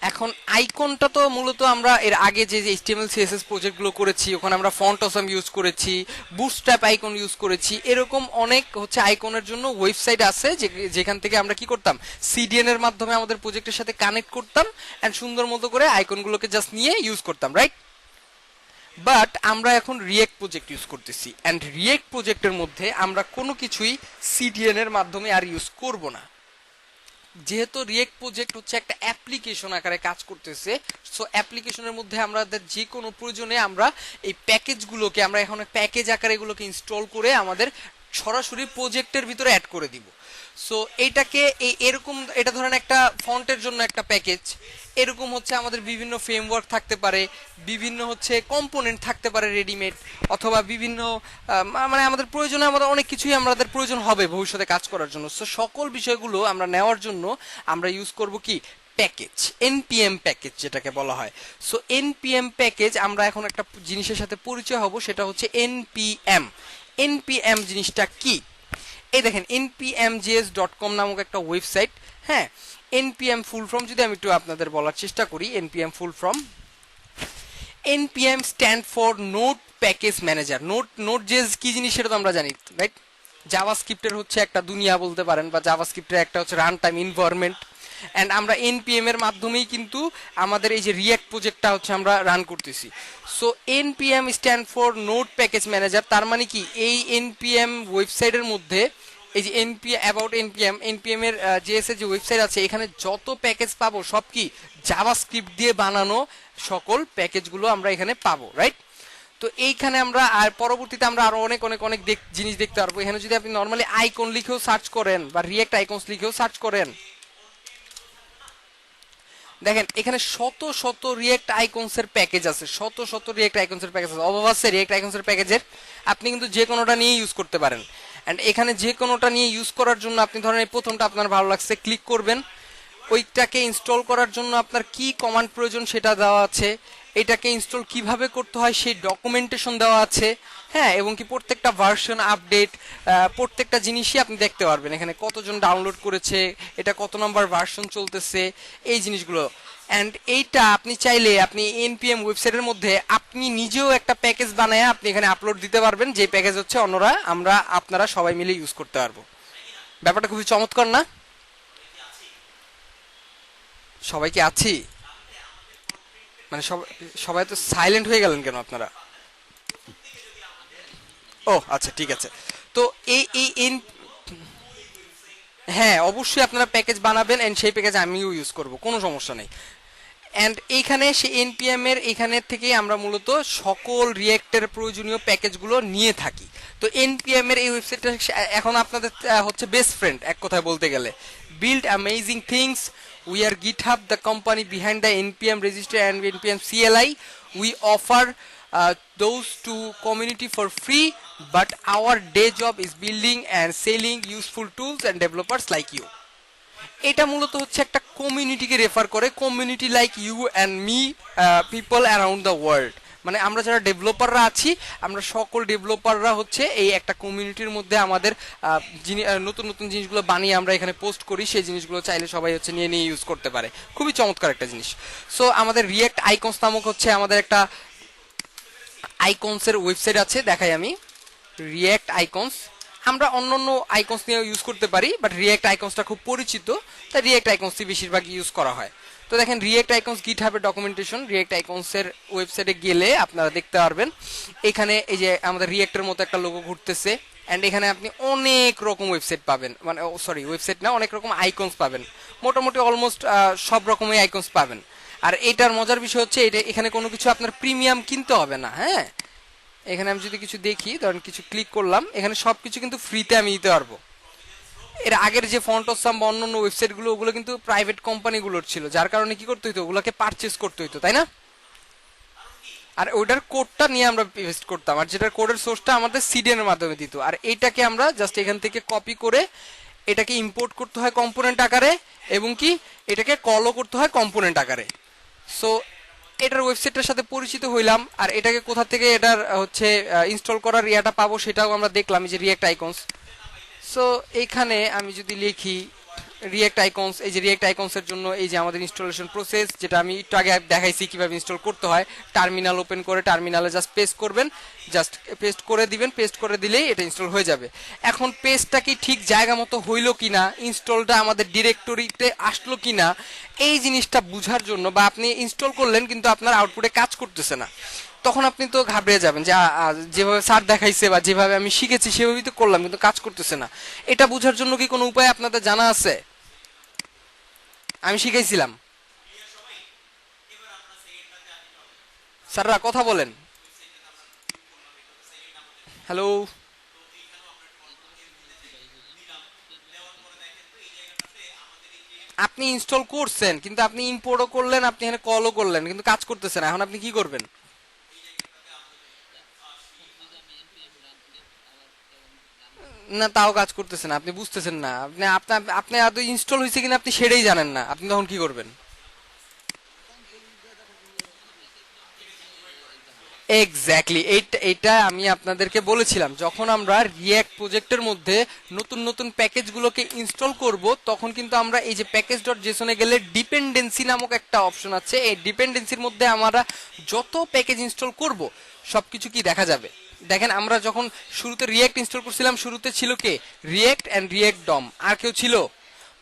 এখন আইকনটা তো মূলত আমরা এর আগে যে এইচটিএমএল সিএসএস প্রজেক্টগুলো করেছি, ওখানে আমরা ফন্ট অসাম ইউজ করেছি, বুটস্ট্র্যাপ আইকন ইউজ করেছি, এরকম অনেক হচ্ছে আইকনের জন্য ওয়েবসাইট আছে, যেখান থেকে আমরা কি করতাম, সিডিএন এর মাধ্যমে আমাদের প্রজেক্টের সাথে কানেক্ট করতাম, এন্ড সুন্দর মতো করে আইকনগুলোকে জাস্ট নিয়ে ইউজ করতাম, রাইট? বাট আমরা এখন রিয়েক্ট প্রজেক্ট ইউজ করতেছি, এন্ড রিয়েক্ট প্রজেক্টের মধ্যে আমরা কোনো কিছুই সিডিএন এর মাধ্যমে আর ইউজ করব না। যেহেতু রিয়েক্ট প্রজেক্ট হচ্ছে একটা অ্যাপ্লিকেশন আকারে কাজ করতেছে, সো অ্যাপ্লিকেশনের মধ্যে আমাদের যে কোনো প্রয়োজনে আমরা এই প্যাকেজগুলোকে, আমরা এখন প্যাকেজ আকারে এগুলোকে ইনস্টল করে আমাদের সরাসরি প্রজেক্টের ভিতরে অ্যাড করে দিব। সো এইটাকে এরকম, এটা ধরেন একটা ফন্টের জন্য একটা প্যাকেজ, এরকম হচ্ছে আমাদের বিভিন্ন ফ্রেমওয়ার্ক থাকতে পারে, বিভিন্ন হচ্ছে কম্পোনেন্ট থাকতে পারে রেডিমেড, অথবা বিভিন্ন মানে আমাদের প্রয়োজনে আমাদের অনেক কিছুই আমাদের প্রয়োজন হবে ভবিষ্যতে কাজ করার জন্য। সো সকল বিষয়গুলো আমরা নেওয়ার জন্য আমরা ইউজ করব কি, প্যাকেজ, এনপিএম প্যাকেজ যেটাকে বলা হয়। সো এনপিএম প্যাকেজ, আমরা এখন একটা জিনিসের সাথে পরিচয় হব, সেটা হচ্ছে এনপিএম। এনপিএম জিনিসটা কি? এই দেখেন, npmjs.com নামক একটা ওয়েবসাইট। হ্যাঁ, npm ফুল ফর্ম যদি আমি একটু আপনাদের বলার চেষ্টা করি, npm full form, npm stand for node package manager. নোড.js কি জিনিস সেটা তো আমরা জানি, রাইট? জাভাস্ক্রিপ্টের হচ্ছে একটা দুনিয়া বলতে পারেন, বা জাভাস্ক্রিপ্টের একটা হচ্ছে রান টাইম এনভায়রনমেন্ট। অ্যান্ড আমরা এনপিএম এর মাধ্যমেই কিন্তু আমাদের এই যে রিয়াক্ট প্রজেক্টটা হচ্ছে আমরা রান করতেছি। So npm stand for node package manager, তার মানে কি, এই এনপিএম ওয়েবসাইটের মধ্যে, এই যে অ্যাবাউট এনপিএম, এনপিএম এর জেএস এর যে ওয়েবসাইট আছে, এখানে যত প্যাকেজ পাবো সব কি জাভাস্ক্রিপ্ট দিয়ে বানানো সকল প্যাকেজগুলো আমরা এখানে পাবো, রাইট? তো এইখানে আমরা আর পরবর্তীতে আমরা আরো অনেক অনেক অনেক জিনিস দেখতে পারবো। এখানে যদি আপনি নর্মালি আইকন লিখেও সার্চ করেন, বা রিয়েক্ট আইকনস লিখেও সার্চ করেন, দেখেন এখানে শত শত রিয়েক্ট আইকনস এর প্যাকেজ আছে, শত শত রিয়েক্ট আইকনস এর প্যাকেজ আছে, অভাব আছে রিয়েক্ট আইকনস এর প্যাকেজের। আপনি কিন্তু যে কোনোটা নিয়ে ইউজ করতে পারেন। এন্ড এখানে যে কোনোটা নিয়ে ইউজ করার জন্য আপনি ধরেন এই প্রথমটা আপনার ভালো লাগছে, ক্লিক করবেন। ওইটাকে ইনস্টল করার জন্য আপনার কি কমান্ড প্রয়োজন সেটা দেওয়া আছে, এটাকে ইনস্টল কিভাবে করতে হয় সেই ডকুমেন্টেশন দেওয়া আছে। হ্যাঁ, এবং কি প্রত্যেকটা ভার্সন আপডেট, প্রত্যেকটা জিনিসই আপনি দেখতে পারবেন, এখানে কতজন ডাউনলোড করেছে, এটা কত নম্বর ভার্সন চলতেছে, এই জিনিসগুলো। অ্যান্ড এইটা আপনি চাইলে আপনি এনপিএম ওয়েবসাইটের মধ্যে আপনি নিজেও একটা প্যাকেজ বানায় আপনি এখানে আপলোড দিতে পারবেন, যে প্যাকেজ হচ্ছে আপনারা সবাই মিলে ইউজ করতে পারবো। ব্যাপারটা খুবই চমৎকার না? সবাই কি আছি? মানে সবাই তো সাইলেন্ট হয়ে গেলেন কেন আপনারা? ও আচ্ছা, ঠিক আছে। তো এই এই এন- হ্যাঁ, অবশ্যই আপনারা প্যাকেজ বানাবেন এন্ড সেই প্যাকেজ আমিও ইউজ করব, কোনো সমস্যা নেই। অ্যান্ড এইখানে সে এনপিএম এর এখানে থেকেই আমরা মূলত সকল রিয়েক্টের প্রয়োজনীয় প্যাকেজগুলো নিয়ে থাকি। তো এনপিএম এর এই ওয়েবসাইটটা এখন আপনাদের হচ্ছে বেস্ট ফ্রেন্ড এক কথায় বলতে গেলে। Build amazing things, we are GitHub the company behind the npm register and npm CLI. We offer those to community for free, but our day job is building and selling useful tools and developers like you. এটা মূলত হচ্ছে একটা কমিউনিটিকে refer করে, community like you and me, people around the world. মানে আমরা যারা ডেভেলপাররা আছি, আমরা সকল ডেভেলপাররা হচ্ছে এই একটা কমিউনিটির মধ্যে আমাদের নতুন নতুন জিনিসগুলো বানিয়ে আমরা এখানে পোস্ট করি। সেই জিনিসগুলো চাইলে সবাই হচ্ছে নিয়ে নিয়ে ইউজ করতে পারে। খুবই চমৎকার একটা জিনিস। সো আমাদের রিয়েক্ট আইকনস নামক হচ্ছে আমাদের একটা আইকনসের ওয়েবসাইট আছে, দেখাই আমি। রিয়েক্ট আইকনস, আমরা অন্য অন্য আইকনস নিয়ে ইউজ করতে পারি, বাট রিয়েক্ট আইকনসটা খুব পরিচিত, তাই রিয়েক্ট আইকনসই বেশিরভাগ ইউজ করা হয়। তো দেখেন, রিয়েক্ট আইকনস গিটহাবের ডকুমেন্টেশন, রিয়েক্ট আইকনসের ওয়েবসাইটে গেলে আপনারা দেখতে পারবেন এখানে এই যে আমাদের রিয়েক্টের মতো একটা লোগো ঘুরতেছে। অ্যান্ড এখানে আপনি অনেক রকম ওয়েবসাইট পাবেন, মানে সরি ওয়েবসাইট না, অনেক রকম আইকনস পাবেন। মোটামুটি অলমোস্ট সব রকমের আইকনস পাবেন। আর এটার মজার বিষয় হচ্ছে এটা এখানে কোনো কিছু আপনার প্রিমিয়াম কিনতে হবে না। হ্যাঁ, এখানে আমি যদি কিছু দেখি, ধরেন কিছু ক্লিক করলাম, এখানে সবকিছু কিন্তু ফ্রিতে আমি দিতে পারবো। এর আগের যে ফন্ট অফ সাম বা অন্যান্য ওয়েবসাইটগুলো, ওগুলো কিন্তু প্রাইভেট কোম্পানিগুলোর ছিল, যার কারণে কি করতে হতো, ওগুলোকে পারচেস করতে হতো, তাই না? আর ওইটার কোডটা নিয়ে আমরা পেস্ট করতাম, আর যেটার কোডের সোর্সটা আমাদের সিডেনের মাধ্যমে দিত। আর এইটাকে আমরা জাস্ট এখান থেকে কপি করে এটাকে ইম্পোর্ট করতে হয় কম্পোনেন্ট আকারে, এবং কি এটাকে কলও করতে হয় কম্পোনেন্ট আকারে। সো এটার ওয়েবসাইটটার সাথে পরিচিত হইলাম, আর এটাকে কোথা থেকে এটার হচ্ছে ইনস্টল করার ইয়াটা পাবো সেটাও আমরা দেখলাম, যে রিয়েক্ট আইকনস। সো এইখানে আমি যদি লিখি রিয়েক্ট আইকনস, এই যে রিয়েক্ট আইকনস এর জন্য এই যে আমাদের ইনস্টলেশন প্রসেস, যেটা আমি একটু আগে দেখাইছি কিভাবে ইনস্টল করতে হয়। টার্মিনাল ওপেন করে টার্মিনালে জাস্ট পেস্ট করবেন, জাস্ট পেস্ট করে দিবেন, পেস্ট করে দিলেই এটা ইনস্টল হয়ে যাবে। এখন পেস্টটা কি ঠিক জায়গা মতো হইলো কিনা, ইনস্টলটা আমাদের ডিরেক্টরিতে আসলো কিনা, এই জিনিসটা বুঝার জন্য, বা আপনি ইনস্টল করলেন কিন্তু আপনার আউটপুটে কাজ করতেছে না, তখন আপনি তো ঘাবড়ে যাবেন যে যেভাবে স্যার দেখাইছে বা যেভাবে আমি শিখেছি সেভাবেই তো করলাম কিন্তু কাজ করতেছে না। এটা বোঝার জন্য কি কোনো উপায় আপনাদের জানা আছে? আমি শিখাইছিলাম। স্যাররা কথা বলেন। হ্যালো। আপনি ইনস্টল করছেন, কিন্তু আপনি ইম্পোর্টও করলেন, আপনি এখানে কলও করলেন, কিন্তু কাজ করতেছে না। এখন আপনি কি করবেন? না, তাও কাজ করতেছে না, আপনি বুঝতেছেন না, আপনি আপনার আপনি আদৌ ইনস্টল হয়েছে কিনা আপনি সেটাই জানেন না, আপনি তখন কি করবেন? এক্স্যাক্টলি, এইটা আমি আপনাদেরকে বলেছিলাম, যখন আমরা রিয়্যাক্ট প্রজেক্টের মধ্যে নতুন নতুন প্যাকেজগুলোকে ইনস্টল করব, তখন কিন্তু আমরা এই যে প্যাকেজ ডট জেসনে গেলে ডিপেন্ডেন্সি নামক একটা অপশন আছে, এই ডিপেন্ডেন্সির মধ্যে আমরা যত প্যাকেজ ইনস্টল করব সবকিছু কি দেখা যাবে। দেখেন, আমরা যখন শুরুতে রিয়্যাক্ট ইনস্টল করছিলাম, শুরুতে ছিল কে? রিয়্যাক্ট অ্যান্ড রিয়্যাক্ট ডম, আর কেউ ছিল?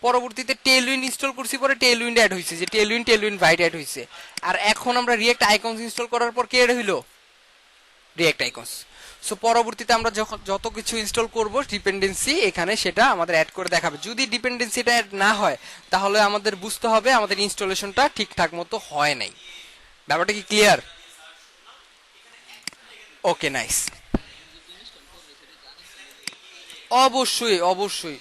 পরবর্তীতে টেলউইন্ড ইনস্টল করছি, পরে টেলউইন্ড অ্যাড হয়েছে, যে টেলউইন্ড ভাইট অ্যাড হয়েছে। আর এখন আমরা রিয়্যাক্ট আইকনস ইনস্টল করার পর কে অ্যাড হইলো? React icons. সো পরবর্তীতে আমরা যখন যত কিছু ইনস্টল করব ডিপেন্ডেন্সি এখানে সেটা আমাদের অ্যাড করে দেখাবে। যদি ডিপেন্ডেন্সিটা অ্যাড না হয়, তাহলে আমাদের বুঝতে হবে আমাদের ইনস্টলেশনটা ঠিকঠাক মতো হয় নাই। ব্যাপারটা কি ক্লিয়ার? ওকে, নাইস। অবশ্যই অবশ্যই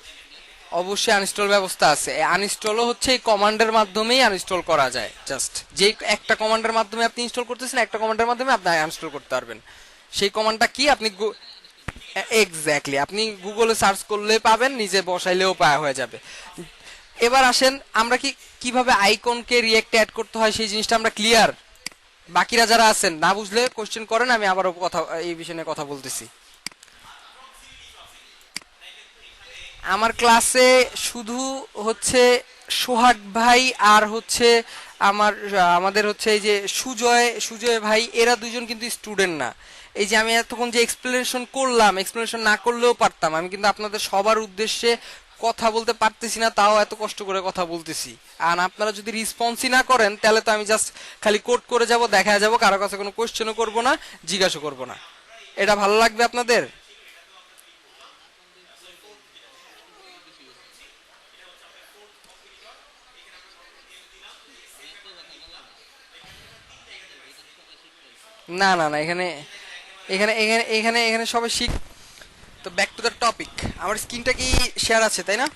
অবশ্যই আনইনস্টল ব্যবস্থা আছে। আনইনস্টলও হচ্ছে এই কমান্ডের মাধ্যমেই আনইনস্টল করা যায়। জাস্ট যে একটা কমান্ডের মাধ্যমে আপনি ইনস্টল করতেছেন, একটা কমান্ডের মাধ্যমে আপনি আনইনস্টল করতে পারবেন। সেই কমান্ডটা কি? আপনি এক্স্যাক্টলি আপনি গুগলে সার্চ করলে পাবেন, নিজে বসাইলেও পাওয়া হয়ে যাবে। এবার আসেন, আমরা কি কিভাবে আইকনকে রিয়েক্ট অ্যাড করতে হয় সেই জিনিসটা আমরা ক্লিয়ার? বাকিরা যারা আছেন না বুঝলে কোশ্চেন করেন, আমি আবারও কথা এই বিষয় নিয়ে কথা বলতেছি। আমার ক্লাসে শুধু হচ্ছে সোহাগ ভাই আর হচ্ছে আমাদের হচ্ছে এই যে সুজয় ভাই, এরা দুজন কিন্তু স্টুডেন্ট না। এই যে আমি এতক্ষণ যে এক্সপ্লেনেশন করলাম, এক্সপ্লেনেশন না করলেও পারতাম, আমি কিন্তু আপনাদের সবার উদ্দেশ্যে কথা বলতে পারতেছি না, তাও এত কষ্ট করে কথা বলতেছি, আর আপনারা যদি রেসপন্সই না করেন তাহলে তো আমি জাস্ট খালি কোড করে যাব, দেখা যাব, কারো কাছে কোনো কোশ্চেনও করব না, জিজ্ঞাসা করব না। এটা ভালো লাগবে আপনাদের? না না না, এখানে এখানে এখানে এখানে এখানে সবাই শিখ। তো ব্যাক টু দ্য টপিক, আমার স্ক্রিনটা কি শেয়ার আছে তাই না?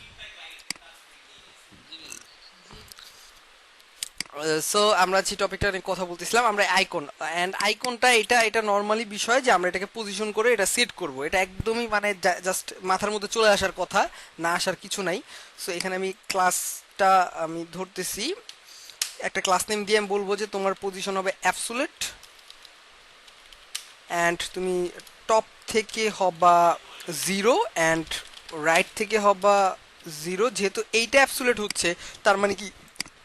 সো আমরা যে টপিকটা নিয়ে কথা বলতেছিলাম, আমরা আইকন অ্যান্ড আইকনটা, এটা এটা নর্মালি বিষয় যে আমরা এটাকে পজিশন করে এটা সেট করব, এটা একদমই মানে জাস্ট মাথার মধ্যে চলে আসার কথা, না আসার কিছু নাই। সো এখানে আমি ক্লাসটা আমি ধরতেছি, একটা ক্লাস নেম দিয়ে আমি বলবো যে তোমার পজিশন হবে অ্যাবসোলিউট, অ্যান্ড তুমি টপ থেকে হবা 0 অ্যান্ড রাইট থেকে হবা 0। যেহেতু এইটা অ্যাবসোলিউট হচ্ছে, তার মানে কি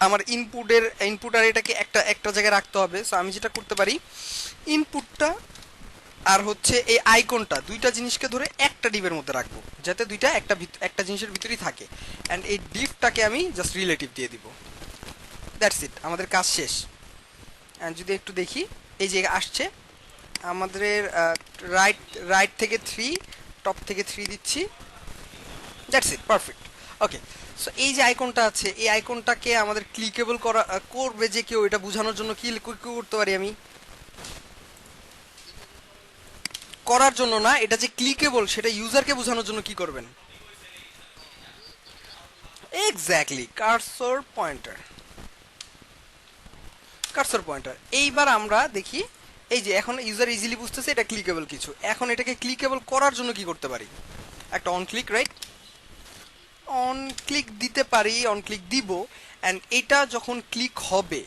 আমার ইনপুট আর এটাকে একটা একটা জায়গায় রাখতে হবে। সো আমি যেটা করতে পারি, ইনপুটটা আর হচ্ছে এই আইকনটা, দুইটা জিনিসকে ধরে একটা ডিপের মধ্যে রাখবো, যাতে দুইটা একটা জিনিসের ভিতরেই থাকে, অ্যান্ড এই ডিপটাকে আমি জাস্ট রিলেটিভ দিয়ে দিব। দ্যাটস ইট, আমাদের কাজ শেষ। অ্যান্ড যদি একটু দেখি, এই যে আসছে আমাদের রাইট রাইট থেকে 3, টপ থেকে 3 দিচ্ছি, that's it, perfect. Okay, so এই যে আইকনটা আছে, এই আইকনটাকে আমাদের ক্লিকেবল করবে যে কেউ, এটা বোঝানোর জন্য কি করতে পারি আমি? করার জন্য না, এটা যে ক্লিকেবল সেটা ইউজারকে বোঝানোর জন্য কি করবেন? Exactly, cursor pointer. Cursor pointer. এইবার আমরা দেখি, এই যে এখন ইউজার ইজিলি বুঝতেছে এটা ক্লিকেবল কিছু। এখন এটাকে ক্লিকেবল করার জন্য কি করতে পারি? একটা on click, right? On click দিতে পারি, অন ক্লিক দিব, অ্যান্ড এটা যখন ক্লিক হবে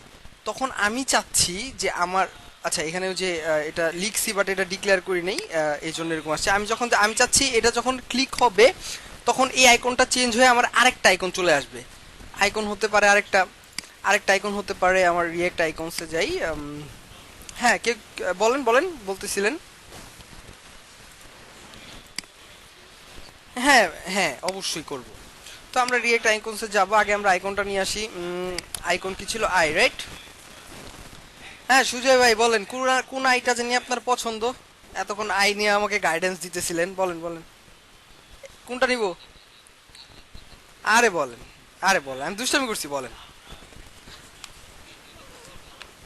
তখন আমি চাচ্ছি যে আমার, আচ্ছা এখানে যে এটা লিখছি বাট এটা ডিক্লেয়ার করি নেই, এই জন্য এরকম আসছে। আমি চাচ্ছি এটা যখন ক্লিক হবে তখন এই আইকনটা চেঞ্জ হয়ে আমার আরেকটা আইকন চলে আসবে। আইকন হতে পারে আরেকটা আইকন হতে পারে, আমার রিয়েক্ট আইকনসে যাই। হ্যাঁ, কে বলেন বলেন, বলতেছিলেন। হ্যাঁ হ্যাঁ, অবশ্যই করব। তো আমরা রিয়েক্ট আইকনসে যাব, আগে আমরা আইকনটা নিয়ে আসি। আইকন কি ছিল? I, right? হ্যাঁ সুজয় ভাই বলেন, কোন আইটা জানি আপনার পছন্দ? এতক্ষণ আই নিয়ে আমাকে গাইডেন্স দিতেছিলেন, বলেন বলেন কোনটা নিব? আরে বলেন, আরে বলেন, আমি দুষ্টামি করছি, বলেন।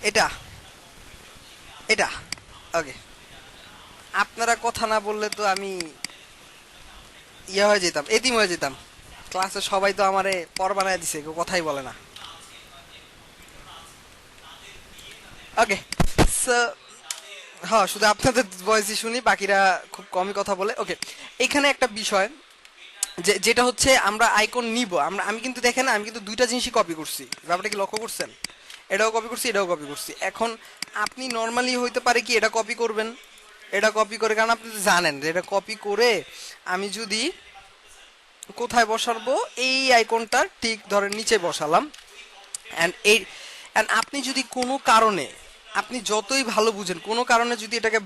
এটা, এটা, ওকে। আপনারা কথা না বললে তো আমি ইয়ে হয়ে যেতাম, এতিম হয়ে যেতাম। ক্লাসে সবাই তো আমারে পর বানায় দিছে, কেউ কথাই বলে না। ওকে, সো হ্যাঁ, শুধু আপনাদের ভয়েসই শুনি, বাকিরা খুব কমই কথা বলে। ওকে, এখানে একটা বিষয় যেটা হচ্ছে আমরা আইকন নিব, আমি কিন্তু দেখেন, আমি কিন্তু দুইটা জিনিসই কপি করছি, ব্যাপারটা কি লক্ষ্য করছেন? এটাও কপি করছি, এটাও কপি করছি। এখন আপনি নর্মালি হইতে পারে কি এটা কপি করবেন, এটা কপি করে, কারণ আপনি তো জানেন যে এটা কপি করে আমি যদি কোথায় বসাবো, এই আইকনটা ঠিক ধরেন নিচে বসালাম, অ্যান্ড আপনি যদি কোনো কারণে, আপনি যতই ভালো বুঝেন, কোনো কারণে যদি এটাকে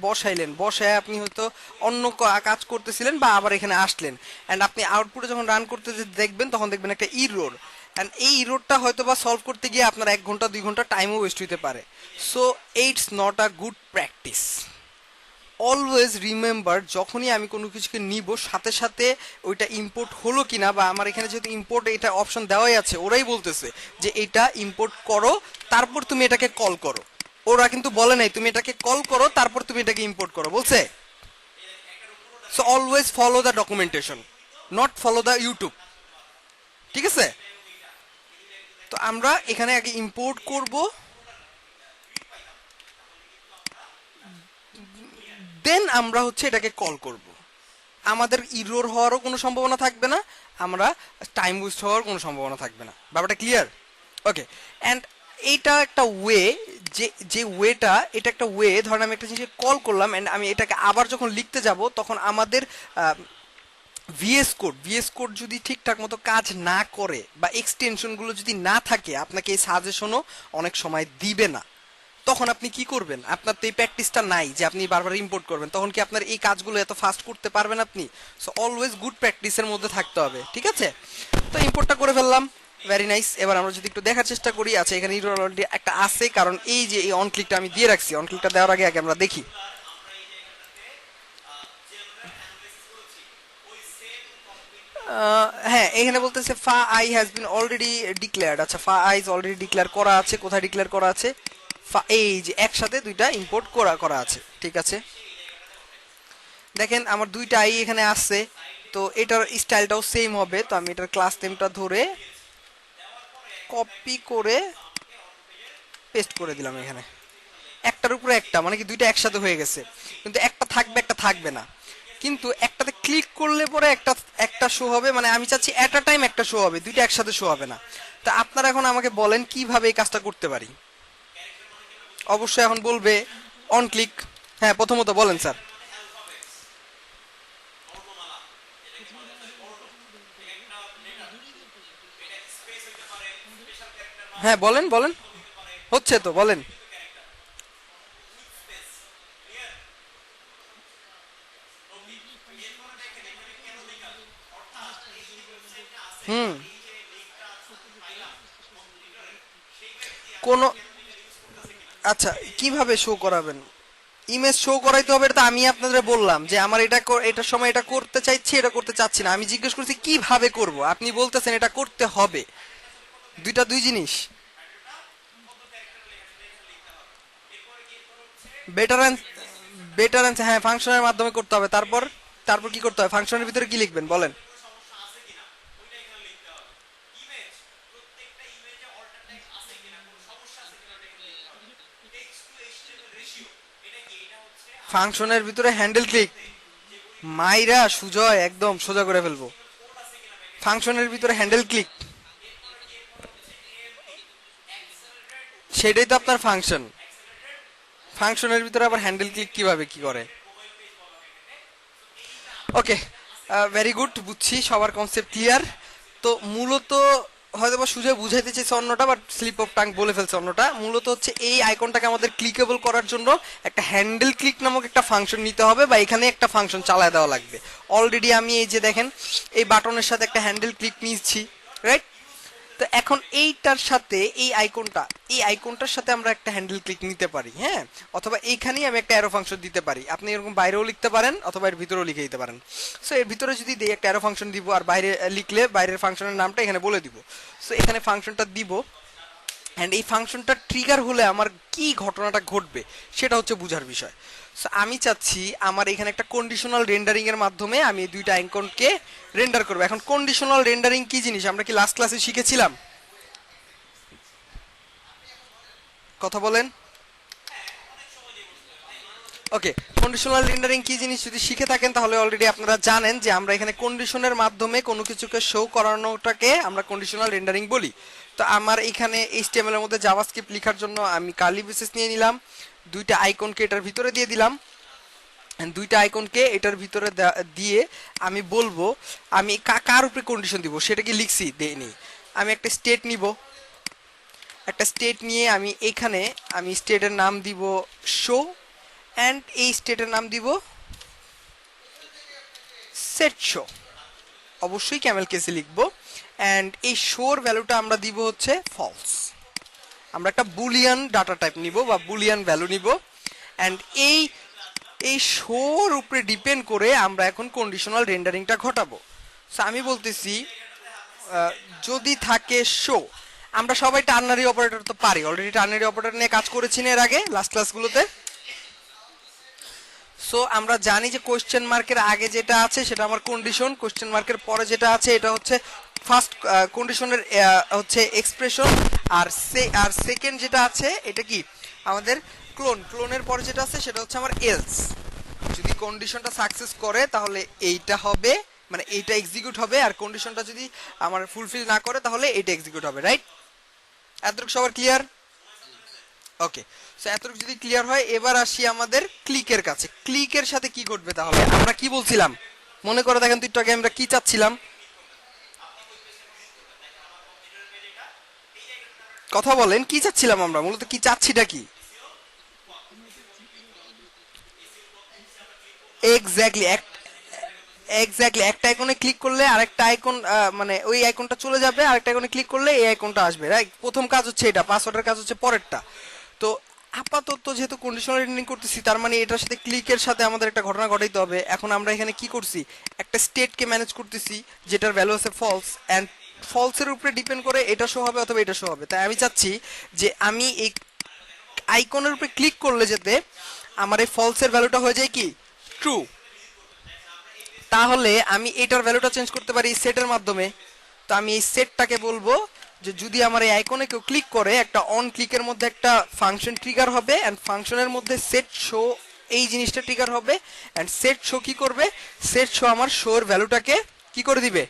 বসায় আপনি হয়তো অন্য কাজ করতেছিলেন বা আবার এখানে আসলেন, অ্যান্ড আপনি আউটপুটে যখন রান করতে যে দেখবেন তখন দেখবেন একটা ইরোর, অ্যান্ড এই ইরোরটা হয়তো বা সলভ করতে গিয়ে আপনার 1 ঘন্টা 2 ঘন্টা টাইমও ওয়েস্ট হইতে পারে। So it's not a good practice. Always remember, যখনই আমি কোনো কিছুকে নিব সাথে সাথে ওইটা ইম্পোর্ট হলো কিনা, বা আমার এখানে যেহেতু ইম্পোর্ট এটা অপশন দেওয়াই আছে, ওরাই বলতেছে যে এটা ইম্পোর্ট করো, তারপর তুমি এটাকে কল করো। ওরা কিন্তু বলে নাই তুমি এটাকে কল করো তারপর তুমি এটাকে ইম্পোর্ট করো, বলছে। So always follow the documentation, not follow the YouTube, ঠিক আছে? তো আমরা এখানে আগে ইম্পোর্ট করব, দেন আমরা হচ্ছে এটাকে কল করব। আমাদের ইরোর হওয়ারও কোনো সম্ভাবনা থাকবে না, আমরা টাইম ওয়েস্ট হওয়ার কোনো সম্ভাবনা থাকবে না। ব্যাপারটা ক্লিয়ার? ওকে, অ্যান্ড এইটা একটা ওয়ে, যে ওয়েটা, এটা একটা ওয়ে, ধরেন আমি একটা জিনিসকে কল করলাম অ্যান্ড আমি এটাকে আবার যখন লিখতে যাব তখন আমাদের ভিএস কোড যদি ঠিকঠাক মতো কাজ না করে বা এক্সটেনশনগুলো যদি না থাকে, আপনাকে এই সাজেশনও অনেক সময় দিবে না। তখন আপনি কি করবেন? আপনার তো এই প্র্যাকটিসটা নাই যে আপনি বারবার ইম্পোর্ট করবেন, তখন কি আপনার এই কাজগুলো এত ফাস্ট করতে পারবেন আপনি? সো অলওয়েজ গুড প্র্যাকটিসের মধ্যে থাকতে হবে, ঠিক আছে? তো ইম্পোর্টটা করে ফেললাম, ভেরি নাইস। এবার আমরা যদি একটু দেখার চেষ্টা করি, আচ্ছা এখানে অলরেডি একটা আছে, কারণ এই যে এই অন ক্লিকটা আমি দিয়ে রাখছি, অন ক্লিকটা দেওয়ার আগে আমরা দেখি। হ্যাঁ, এখানে বলতেছে ফা I has been already declared. আচ্ছা, ফা আই ইজ অলরেডি ডিক্লেয়ার করা আছে। কোথায় ডিক্লেয়ার করা আছে? এই যে একসাথে দুইটা ইম্পোর্ট করা করা আছে, ঠিক আছে। দেখেন আমার দুইটা আই এখানে আসছে, তো এটার স্টাইলটাও সেম হবে। তো আমি এটার ক্লাস নেমটা ধরে কপি করে পেস্ট করে দিলাম এখানে, একটার উপরে একটা, মানে কি দুইটা একসাথে হয়ে গেছে। কিন্তু একটা থাকবে একটা থাকবে না, কিন্তু একটাতে ক্লিক করলে পরে একটা একটা শো হবে, মানে আমি চাচ্ছি এট আ টাইম একটা শো হবে, দুইটা একসাথে শো হবে না। তা আপনারা এখন আমাকে বলেন কিভাবে এই কাজটা করতে পারি। অবশ্যই এখন বলবে অন ক্লিক। হ্যাঁ, প্রথমত বলেন স্যার। হ্যাঁ বলেন বলেন, হচ্ছে তো বলেন। হুম, কোন, আচ্ছা কিভাবে শো করাবেন? ইমেজ শো করাইতে হবে, এটা তো আমি আপনাদের বললাম যে আমার এটা এটার সময় এটা করতে চাইছি, এটা করতে চাচ্ছি না। আমি জিজ্ঞেস করছি কিভাবে করব, আপনি বলতেছেন এটা করতে হবে। দুইটা দুই জিনিস। বেটার বেটার হ্যাঁ, ফাংশনের মাধ্যমে করতে হবে। তারপর তারপর কি করতে হবে? ফাংশনের ভিতরে কি লিখবেন বলেন? ফাংশনের ভিতরে হ্যান্ডেল ক্লিক, মাইরা সুজয় একদম সোজা করে ফেলবো। ফাংশনের ভিতরে হ্যান্ডেল ক্লিক, সেটাই তো আপনার ফাংশন। ফাংশনের ভিতরে আবার হ্যান্ডেল ক্লিক কিভাবে কি করে? ওকে, ভেরি গুড, বুঝছি, সবার কনসেপ্ট ক্লিয়ার। তো মূলত হয়তো বা সুজয় বুঝাইতে চেয়েছে অন্যটা, বাট স্লিপ অফ টাং বলে ফেলছে অন্যটা। মূলত হচ্ছে এই আইকনটাকে আমাদের ক্লিকেবল করার জন্য একটা হ্যান্ডেল ক্লিক নামক একটা ফাংশন নিতে হবে, বা এখানে একটা ফাংশন চালায় দেওয়া লাগবে। অলরেডি আমি এই যে দেখেন এই বাটনের সাথে একটা হ্যান্ডেল ক্লিক নিচ্ছি, রাইট? তো এখন এইটার সাথে এই আইকনটার সাথে আমরা একটা হ্যান্ডেল ক্লিক নিতে পারি, হ্যাঁ। অথবা এইখানেই আমি একটা অ্যারো ফাংশন দিতে পারি। আপনি এরকম বাইরেও লিখতে পারেন অথবা এর ভিতরেও লিখে দিতে পারেন। সো এর ভিতরে যদি দিই একটা অ্যারো ফাংশন দিব, আর বাইরে লিখলে বাইরের ফাংশনের নামটা এখানে বলে দিব। সো এখানে ফাংশনটা দিব, অ্যান্ড এই ফাংশনটা ট্রিগার হলে আমার কি ঘটনাটা ঘটবে সেটা হচ্ছে বোঝার বিষয়। সো আমি চাচ্ছি আমার এখানে একটা কন্ডিশনাল রেন্ডারিং এর মাধ্যমে আমি এই দুইটা আইকনকে রেন্ডার করব। এখন কন্ডিশনাল রেন্ডারিং কি জিনিস আমরা কি লাস্ট ক্লাসে শিখেছিলাম? কথা বলেন। ওকে, কন্ডিশনাল রেন্ডারিং কি জিনিস যদি শিখে থাকেন তাহলে অলরেডি আপনারা জানেন যে আমরা এখানে কন্ডিশনের মাধ্যমে কোনো কিছুকে শো করানোটাকে আমরা কন্ডিশনাল রেন্ডারিং বলি। তো আমার এখানে এইচটিএমএল এর মধ্যে জাভাস্ক্রিপ্ট লেখার জন্য আমি কার্লি ব্রেসেস নিয়ে নিলাম, দুইটা আইকনকে এটার ভিতরে দিয়ে দিলাম, দুইটা আইকনকে এটার ভিতরে দিয়ে আমি বলবো আমি কার উপরে কন্ডিশন দিব সেটা কি লিখছি দেইনি। আমি একটা স্টেট নিব, একটা স্টেট নিয়ে আমি এখানে আমি স্টেটের নাম দিব শো, অ্যান্ড এই স্টেটের নাম দিব সেট শো। অবশ্যই ক্যামেল কেসে লিখবো। অ্যান্ড এই শোর ভ্যালুটা আমরা দিব হচ্ছে ফলস। আমরা একটা বুলিয়ান ডাটা টাইপ নিব বা বুলিয়ান ভ্যালু নিব, অ্যান্ড এই এই শোর উপরে ডিপেন্ড করে আমরা এখন কন্ডিশনাল রেন্ডারিংটা ঘটাবো। সো আমি বলতেছি যদি থাকে শো, আমরা সবাই টার্নারি অপারেটর তো পারি, অলরেডি টার্নারি অপারেটর নিয়ে কাজ করেছি না এর আগে লাস্ট ক্লাসগুলোতে। সো আমরা জানি যে কোশ্চেন মার্কের আগে যেটা আছে সেটা আমার কন্ডিশন, কোশ্চেন মার্কের পরে যেটা আছে এটা হচ্ছে ফার্স্ট কন্ডিশনের হচ্ছে এক্সপ্রেশন, আর সেকেন্ড যেটা আছে এটা কি আমাদের ক্লোনের পরে যেটা আছে সেটা হচ্ছে আমার এলস। যদি কন্ডিশনটা সাকসেস করে তাহলে এইটা হবে, মানে এইটা এক্সিকিউট হবে, আর কন্ডিশনটা যদি আমার ফুলফিল না করে তাহলে এইটা এক্সিকিউট হবে, রাইট? এতটুকু সবার ক্লিয়ার? ওকে, সো এতটুকু যদি ক্লিয়ার হয় এবার আসি আমাদের ক্লিকের কাছে। ক্লিকের সাথে কি ঘটবে তাহলে? আমরা কি বলছিলাম মনে করে দেখেন তো একটু আগে আমরা কি চাচ্ছিলাম? কথা বলেন, কি চাচ্ছিলাম আমরা মূলত, কি চাচ্ছিটা কি? এক্স্যাক্টলি এক্স্যাক্টলি একটা আইকনে ক্লিক করলে আরেকটা আইকন, মানে ওই আইকনটা চলে যাবে, আরেকটা আইকনে ক্লিক করলে এই আইকনটা আসবে, রাইট? প্রথম কাজ হচ্ছে এটা, পাসওয়ার্ডের কাজ হচ্ছে পরেরটা। তো আপাতত যেহেতু কন্ডিশনাল রিডিং করতেছি, তার মানে এটার সাথে ক্লিকের সাথে আমাদের একটা ঘটনা ঘটাইতে হবে। এখন আমরা এখানে কি করছি, একটা স্টেটকে ম্যানেজ করতেছি যেটার ভ্যালু আছে ফলস, অ্যান্ড ফলসের উপরে ডিপেন্ড করে এটা শো হবে অথবা এটা শো হবে। তাই আমি চাচ্ছি যে আমি এই আইকনের উপরে ক্লিক করলে যাতে আমার এই ফলসের ভ্যালুটা হয়ে যায় কি ট্রু। তাহলে আমি এটার ভ্যালুটা চেঞ্জ করতে পারি সেটের মাধ্যমে। তো আমি এই সেটটাকে বলবো যে যদি আমার এই আইকনে কেউ ক্লিক করে, একটা অন ক্লিকের মধ্যে একটা ফাংশন ট্রিগার হবে, এন্ড ফাংশনের মধ্যে সেট শো এই জিনিসটা ট্রিগার হবে, এন্ড সেট শো কি করবে, সেট শো আমার শো এর ভ্যালুটাকে কি করে দিবে,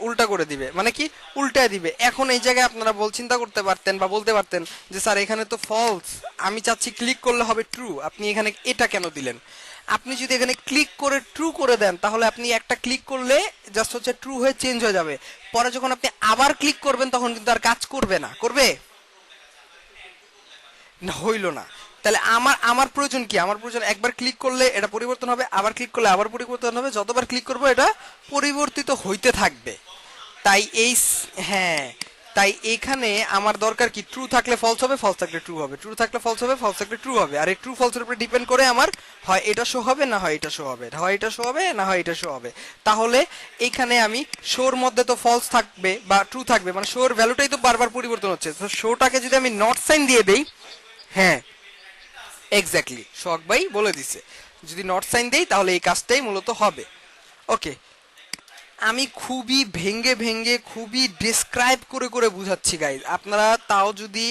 উল্টা করে দিবে, মানে কি উল্টায় দিবে। এখন এই জায়গায় আপনারা চিন্তা করতে পারতেন বা বলতে পারতেন যে স্যার এখানে তো ফলস, আমি চাচ্ছি ক্লিক করলে হবে ট্রু, আপনি এখানে এটা কেন দিলেন? আপনি যদি এখানে ক্লিক করে ট্রু করে দেন, তাহলে আপনি একটা ক্লিক করলে জাস্ট হচ্ছে ট্রু হয়ে চেঞ্জ হয়ে যাবে। পরে যখন আপনি আবার ক্লিক করবেন তখন কিন্তু আর কাজ করবে না, করবে না, হইল না। তাহলে আমার আমার প্রয়োজন কি, আমার প্রয়োজন একবার ক্লিক করলে এটা পরিবর্তন হবে, আবার ক্লিক করলে আবার পরিবর্তন হবে, যতবার ক্লিক করবো এটা পরিবর্তিত হইতে থাকবে। তাই এই হ্যাঁ, তাই এখানে আমার দরকার কি, ট্রু থাকলে ফলস হবে, ফলস থাকলে ট্রু হবে, ট্রু থাকলে ফলস হবে, ফলস থাকলে ট্রু হবে। আর এই ট্রু ফলসের উপরে ডিপেন্ড করে আমার হয় এটা শো হবে, না হয় এটা শো হবে, হয় এটা শো হবে, না হয় এটা শো হবে। তাহলে এখানে আমি শোর মধ্যে তো ফলস থাকবে বা ট্রু থাকবে, মানে শোর ভ্যালুটাই তো বারবার পরিবর্তন হচ্ছে। তো শোটাকে যদি আমি নট সাইন দিয়ে দেই, হ্যাঁ এক্স্যাক্টলি শখ ভাই বলে দিছে, যদি নট সাইন দেই তাহলে এই কাজটাই মূলত হবে। ওকে, আমি খুবই ভেঙ্গে ভেঙ্গে খুবই ডিসক্রাইব করে করে বুঝাচ্ছি গাইজ, আপনারা তাও যদি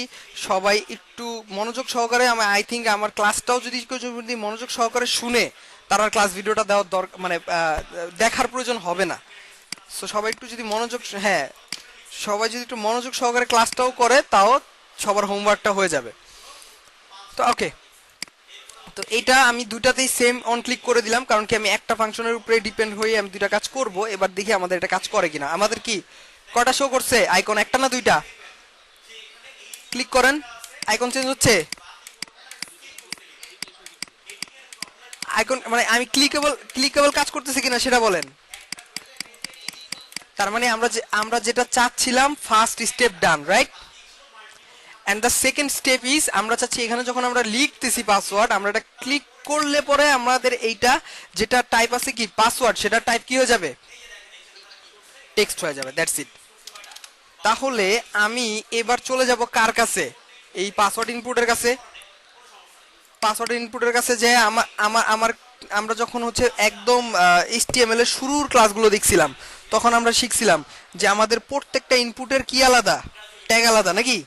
সবাই একটু মনোযোগ সহকারে, আমার আই থিঙ্ক আমার ক্লাসটাও যদি কেউ যদি মনোযোগ সহকারে শুনে, তার আর ক্লাস ভিডিওটা দেওয়ার দরকার মানে দেখার প্রয়োজন হবে না। সো সবাই একটু যদি মনোযোগ, হ্যাঁ সবাই যদি একটু মনোযোগ সহকারে ক্লাসটাও করে, তাও সবার হোমওয়ার্কটা হয়ে যাবে। তো ওকে, তো এটা আমি দুটাতেই সেম অন ক্লিক করে দিলাম, কারণ কি আমি একটা ফাংশনের উপরে ডিপেন্ড হয়ে আমি দুটা কাজ করব। এবার দেখি আমাদের এটা কাজ করে কিনা। আমাদের কি কটা শো করছে আইকন, একটা না দুইটা? ক্লিক করেন, আইকন চেঞ্জ হচ্ছে, আইকন মানে আমি ক্লিকেবল কাজ করতেছি কিনা সেটা বলেন। তার মানে আমরা যেটা চাচ্ছিলাম, first step done, right? And the second step is, আমরা চাচ্ছি এখানে যখন আমরা লিখতেছি পাসওয়ার্ড, আমরা এটা ক্লিক করলে পরে আমাদের এইটা যেটা টাইপ আছে কি পাসওয়ার্ড, সেটা টাইপ কি হয়ে যাবে, টেক্সট হয়ে যাবে, দ্যাটস ইট। তাহলে আমি এবার চলে যাব কার কাছে, এই পাসওয়ার্ড ইনপুটের কাছে। পাসওয়ার্ড ইনপুটের কাছে যে আমার আমার আমার আমরা যখন হচ্ছে একদম এইচটিএমএল এর শুরুর ক্লাসগুলো দেখছিলাম, তখন আমরা শিখছিলাম যে আমাদের প্রত্যেকটা ইনপুটের কি আলাদা, ট্যাগ আলাদা নাকি,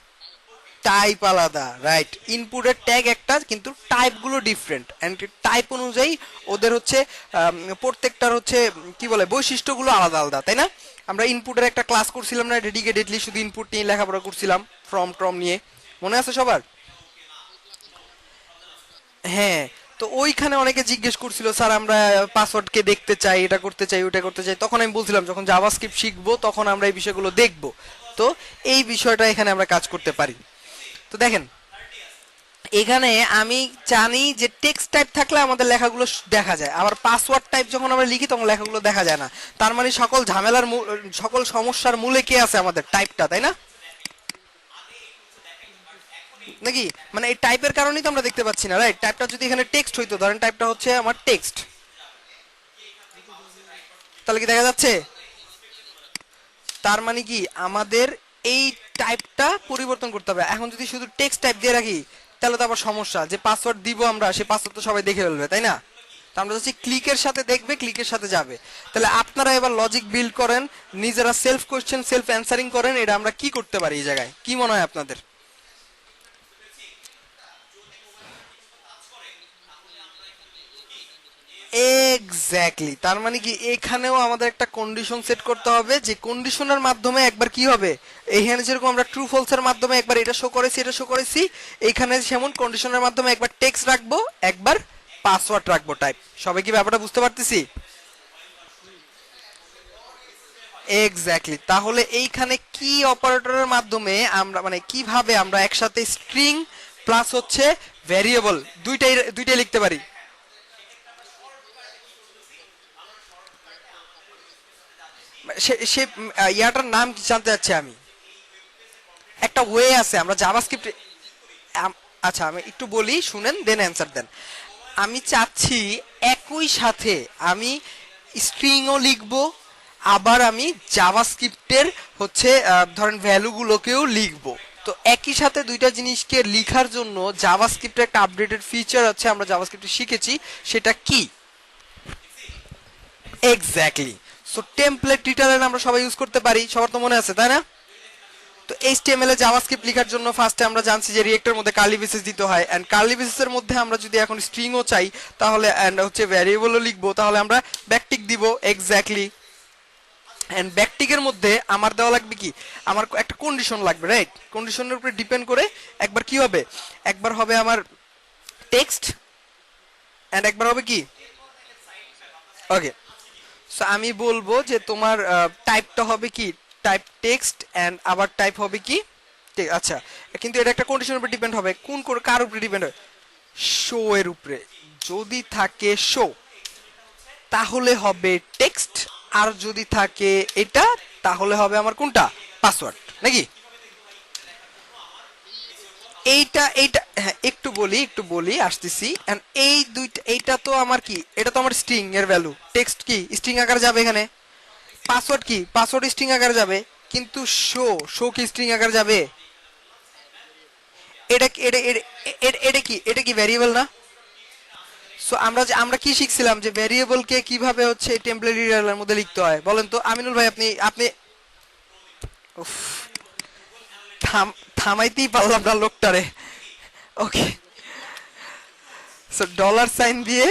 টাইপ আলাদা, রাইট? ইনপুটের ট্যাগ একটা, কিন্তু টাইপগুলো ডিফারেন্ট, এন্ড টাইপ অনুযায়ী ওদের হচ্ছে প্রত্যেকটার হচ্ছে কি বলে বৈশিষ্ট্যগুলো আলাদা আলাদা, তাই না? আমরা ইনপুটের একটা ক্লাস করছিলাম না ডেডিকেটেডলি, শুধু ইনপুট নিয়ে লেখাপড়া করছিলাম, ফ্রম ট্রম নিয়ে, মনে আছে সবার? হ্যাঁ। তো ওইখানে অনেকে জিজ্ঞেস করছিল স্যার আমরা পাসওয়ার্ডকে দেখতে চাই, এটা করতে চাই, ওটা করতে চাই। তখন আমি বলছিলাম যখন জাভাস্ক্রিপ্ট শিখবো তখন আমরা এই বিষয়গুলো দেখব। তো এই বিষয়টা এখানে আমরা কাজ করতে পারি। তো দেখেন এখানে আমি জানি যে টেক্সট টাইপ থাকলে আমাদের লেখাগুলো দেখা যায়, আবার পাসওয়ার্ড টাইপ যখন আমরা লিখি তখন লেখাগুলো দেখা যায় না। তার মানে সকল ঝামেলার সকল সমস্যার মূলে কে আছে, আমাদের টাইপটা, তাই না? নাকি মানে এই টাইপের কারণেই তো আমরা দেখতে পাচ্ছি না, রাইট? টাইপটা যদি এখানে টেক্সট হইতো, ধরেন টাইপটা হচ্ছে আমার টেক্সট, তাহলে কি দেখা যাচ্ছে? তার মানে কি আমাদের এই টাইপটা পরিবর্তন করতে হবে। এখন যদি শুধু টেক্সট টাইপ দিয়ে রাখি তাহলে তো আবার সমস্যা, যে পাসওয়ার্ড দিব আমরা, সেই পাসওয়ার্ড তো সবাই দেখে ফেলবে, তাই না? তো আমরা হচ্ছে ক্লিকের সাথে দেখবে, ক্লিকের সাথে যাবে। তাহলে আপনারা এবার লজিক বিল্ড করেন, নিজেরা সেলফ কোশ্চেন সেলফ অ্যান্সারিং করেন, এটা আমরা কি করতে পারি এই জায়গায়, কি মনে হয় আপনাদের? এক্স্যাক্টলি, তার মানে কি এখানেও আমাদের একটা কন্ডিশন সেট করতে হবে, যে কন্ডিশনের মাধ্যমে একবার কি হবে, এইখানে যেরকম আমরা ট্রু ফলস এর মাধ্যমে একবার এটা শো করেছি, এটা শো করেছি, এইখানে যেমন কন্ডিশনের মাধ্যমে একবার টেক্সট রাখবো, একবার পাসওয়ার্ড রাখবো টাইপ। সবাই কি ব্যাপারটা বুঝতে পারতেছি? এক্স্যাক্টলি, তাহলে এইখানে কি অপারেটরের মাধ্যমে আমরা মানে কিভাবে আমরা একসাথে স্ট্রিং প্লাস হচ্ছে ভ্যারিয়েবল দুইটাই লিখতে পারি? সে ইয়াটার নাম কি জানতে চাচ্ছি আমি। একটা ওয়ে আছে আমরা জাভাস্ক্রিপ্ট, আচ্ছা আমি একটু বলি শুনেন দেন অ্যান্সার দেন। আমি চাচ্ছি একই সাথে আমি স্ট্রিংও লিখবো, আবার আমি জাভাস্ক্রিপ্টের হচ্ছে ধরেন ভ্যালুগুলোকেও লিখবো। তো একই সাথে দুইটা জিনিসকে লিখার জন্য জাভাস্ক্রিপ্টের একটা আপডেটেড ফিচার আছে আমরা জাভাস্ক্রিপ্টে শিখেছি, সেটা কি? এক্স্যাক্টলি। সো টেমপ্লেট রিটার্ন আমরা সবাই ইউজ করতে পারি, সবার তো মনে আছে তাই না? তো এইচটিএমএল এ জাভাস্ক্রিপ্ট লেখার জন্য ফার্স্টে আমরা জানছি যে রিয়েক্টর মধ্যে কার্লি ব্রেসেস দিতে হয়, এন্ড কার্লি ব্রেসেসের মধ্যে আমরা যদি এখন স্ট্রিংও চাই তাহলে এন্ড হচ্ছে ভ্যারিয়েবলও লিখবো, তাহলে আমরা ব্যাকটিক দিব। এক্স্যাক্টলি। এন্ড ব্যাকটিকের মধ্যে আমার দেওয়া লাগবে কি, আমার একটা কন্ডিশন লাগবে, রাইট? কন্ডিশনের উপরে ডিপেন্ড করে একবার কি হবে, একবার হবে আমার টেক্সট এন্ড একবার হবে কি, ওকে। সো আমি বলবো যে তোমার টাইপটা হবে কি, টাইপ টেক্সট এন্ড আবার টাইপ হবে কি, আচ্ছা। কিন্তু এটা একটা কন্ডিশনের উপর ডিপেন্ড হবে, কোন কার উপরে ডিপেন্ড হয়, শো এর উপরে। যদি থাকে শো তাহলে হবে টেক্সট, আর যদি থাকে এটা তাহলে হবে আমার কোনটা, পাসওয়ার্ড, নাকি? এইটা এইটা হ্যাঁ, একটু বলি আসতেছি। এন্ড এই দুইটা, এইটা তো আমার কি, এটা তো আমার স্ট্রিং এর ভ্যালু, টেক্সট কি স্ট্রিং আকারে যাবে এখানে, পাসওয়ার্ড কি, পাসওয়ার্ড স্ট্রিং আকারে যাবে, কিন্তু শো শো কি স্ট্রিং আকারে যাবে? এটা এটা এটা কি, এটা কি ভ্যারিয়েবল না? সো আমরা কি শিখছিলাম যে ভ্যারিয়েবল কে কিভাবে হচ্ছে টেমপ্লেট রিডারের মধ্যে লিখতে হয়, বলেন তো আমিনুল ভাই। আপনি আপনি উফ, থামাইতেই পারলাম না লোকটারে। ওকে, সো ডলার সাইন দিয়ে,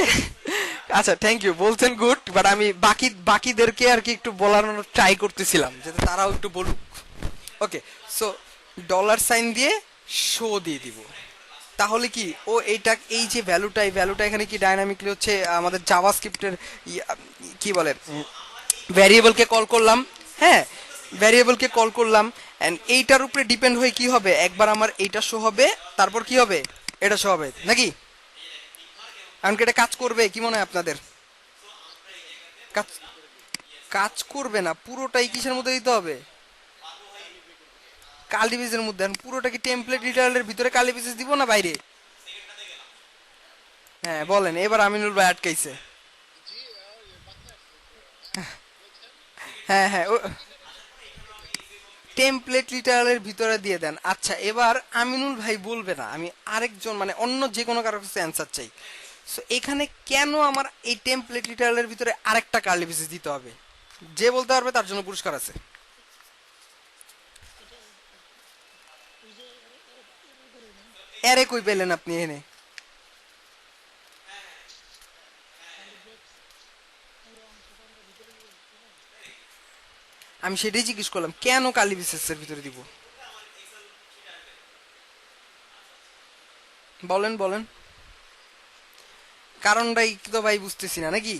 আচ্ছা থ্যাংক ইউ বলছেন, গুড। বাট আমি বাকিদেরকে আর কি একটু বলার ট্রাই করতেছিলাম যাতে তারাও একটু বলুক। ওকে, সো ডলার সাইন দিয়ে শো দিয়ে দিব, তাহলে কি ও এইটা, এই যে ভ্যালুটা, এই ভ্যালুটা এখানে কি ডাইনামিকলি হচ্ছে আমাদের জাভাস্ক্রিপ্টের কি বলে ভ্যারিয়েবলকে কল করলাম। হ্যাঁ, ভ্যারিয়েবলকে কল করলাম এন্ড এইটার উপরে ডিপেন্ড হয়ে কি হবে, একবার আমার এইটা শো হবে, তারপর কি হবে, এটা শো হবে, নাকি? এমনকি এটা কাজ করবে কি মনে হয় আপনাদের? কাজ কাজ করবে না, পুরোটাই কিসের মধ্যে দিতে হবে, কার্লি ব্রেসের মধ্যে। এখন পুরোটা কি টেমপ্লেট রিটার্নের ভিতরে কার্লি ব্রেসেস দিব না বাইরে? হ্যাঁ বলেন, এবার আমিনুল ভাই আটকাইছে। হ্যাঁ হ্যাঁ, টেমপ্লেট লিটারের ভিতরে দিয়ে দেন। আচ্ছা, এবার আমিনুল ভাই বলবে না, আমি আরেকজন মানে অন্য যে কোনো কারোর কাছে অ্যান্সার চাই। সো এখানে কেন আমার এই টেমপ্লেট লিটারের ভিতরে আরেকটা কার্লি ব্রেসেস দিতে হবে? যে বলতে পারবে তার জন্য পুরস্কার আছে। এরে কই পেলেন আপনি এনে? আমি সেটাই জিজ্ঞেস করলাম, কেন কার্লি ব্রেসেসের ভিতরে দিব? বলেন বলেন, কারণটাই তো ভাই বুঝতেছি না, নাকি?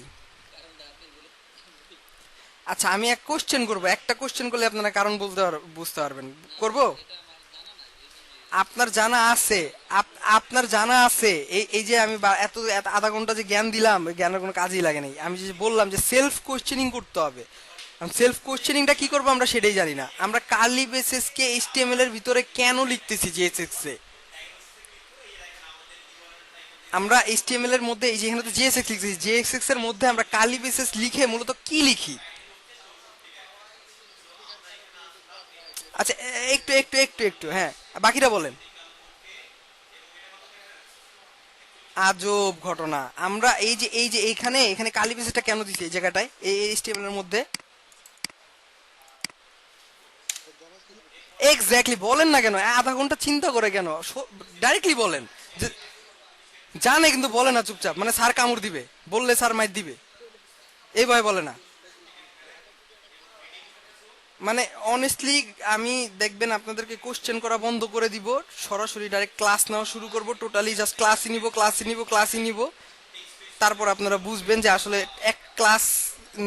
আচ্ছা আমি এক কোশ্চেন করবো, একটা কোশ্চেন করলে আপনারা কারণ বুঝতে পারবেন, করব? আপনার জানা আছে, আপনার জানা আছে এই এই যে আমি এত আধা ঘন্টা যে জ্ঞান দিলাম, ওই জ্ঞানের কোনো কাজেই লাগে নাই। আমি যে বললাম যে সেলফ কোশ্চেনিং করতে হবে, সেলফ কোশ্চেনিংটা কি করবো আমরা সেটাই জানি না। আমরা কার্লি ব্রেসেস কে এইচটিএমএল এর ভিতরে কেন লিখতেছি জেএসএক্স এ? আমরা এইচটিএমএল এর মধ্যে এই যে এখানে তো জেএসএক্স লিখতেছি, জেএসএক্স এর মধ্যে আমরা কার্লি ব্রেসেস লিখে মূলত কি লিখি? আচ্ছা একটু হ্যাঁ, বাকিটা বলেন। আজব ঘটনা। আমরা এই যে এইখানে এখানে কালি পেজটা কেন দিছি এই জায়গাটায়, এই এইচটিএমএল এর মধ্যে? এক্স্যাক্টলি, বলেন না কেন, আধা ঘন্টা চিন্তা করে কেন, ডাইরেক্টলি বলেন যে জানে কিন্তু বলে না চুপচাপ, মানে স্যার কামড় দিবে, বললে স্যার মাইর দিবে, এই ভয় বলে না। মানে অনেস্টলি আমি দেখবেন আপনাদেরকে কোশ্চেন করা বন্ধ করে দিব, সরাসরি ডাইরেক্ট ক্লাস নেওয়া শুরু করব, টোটালি জাস্ট ক্লাসই নিব। তারপর আপনারা বুঝবেন যে আসলে এক ক্লাস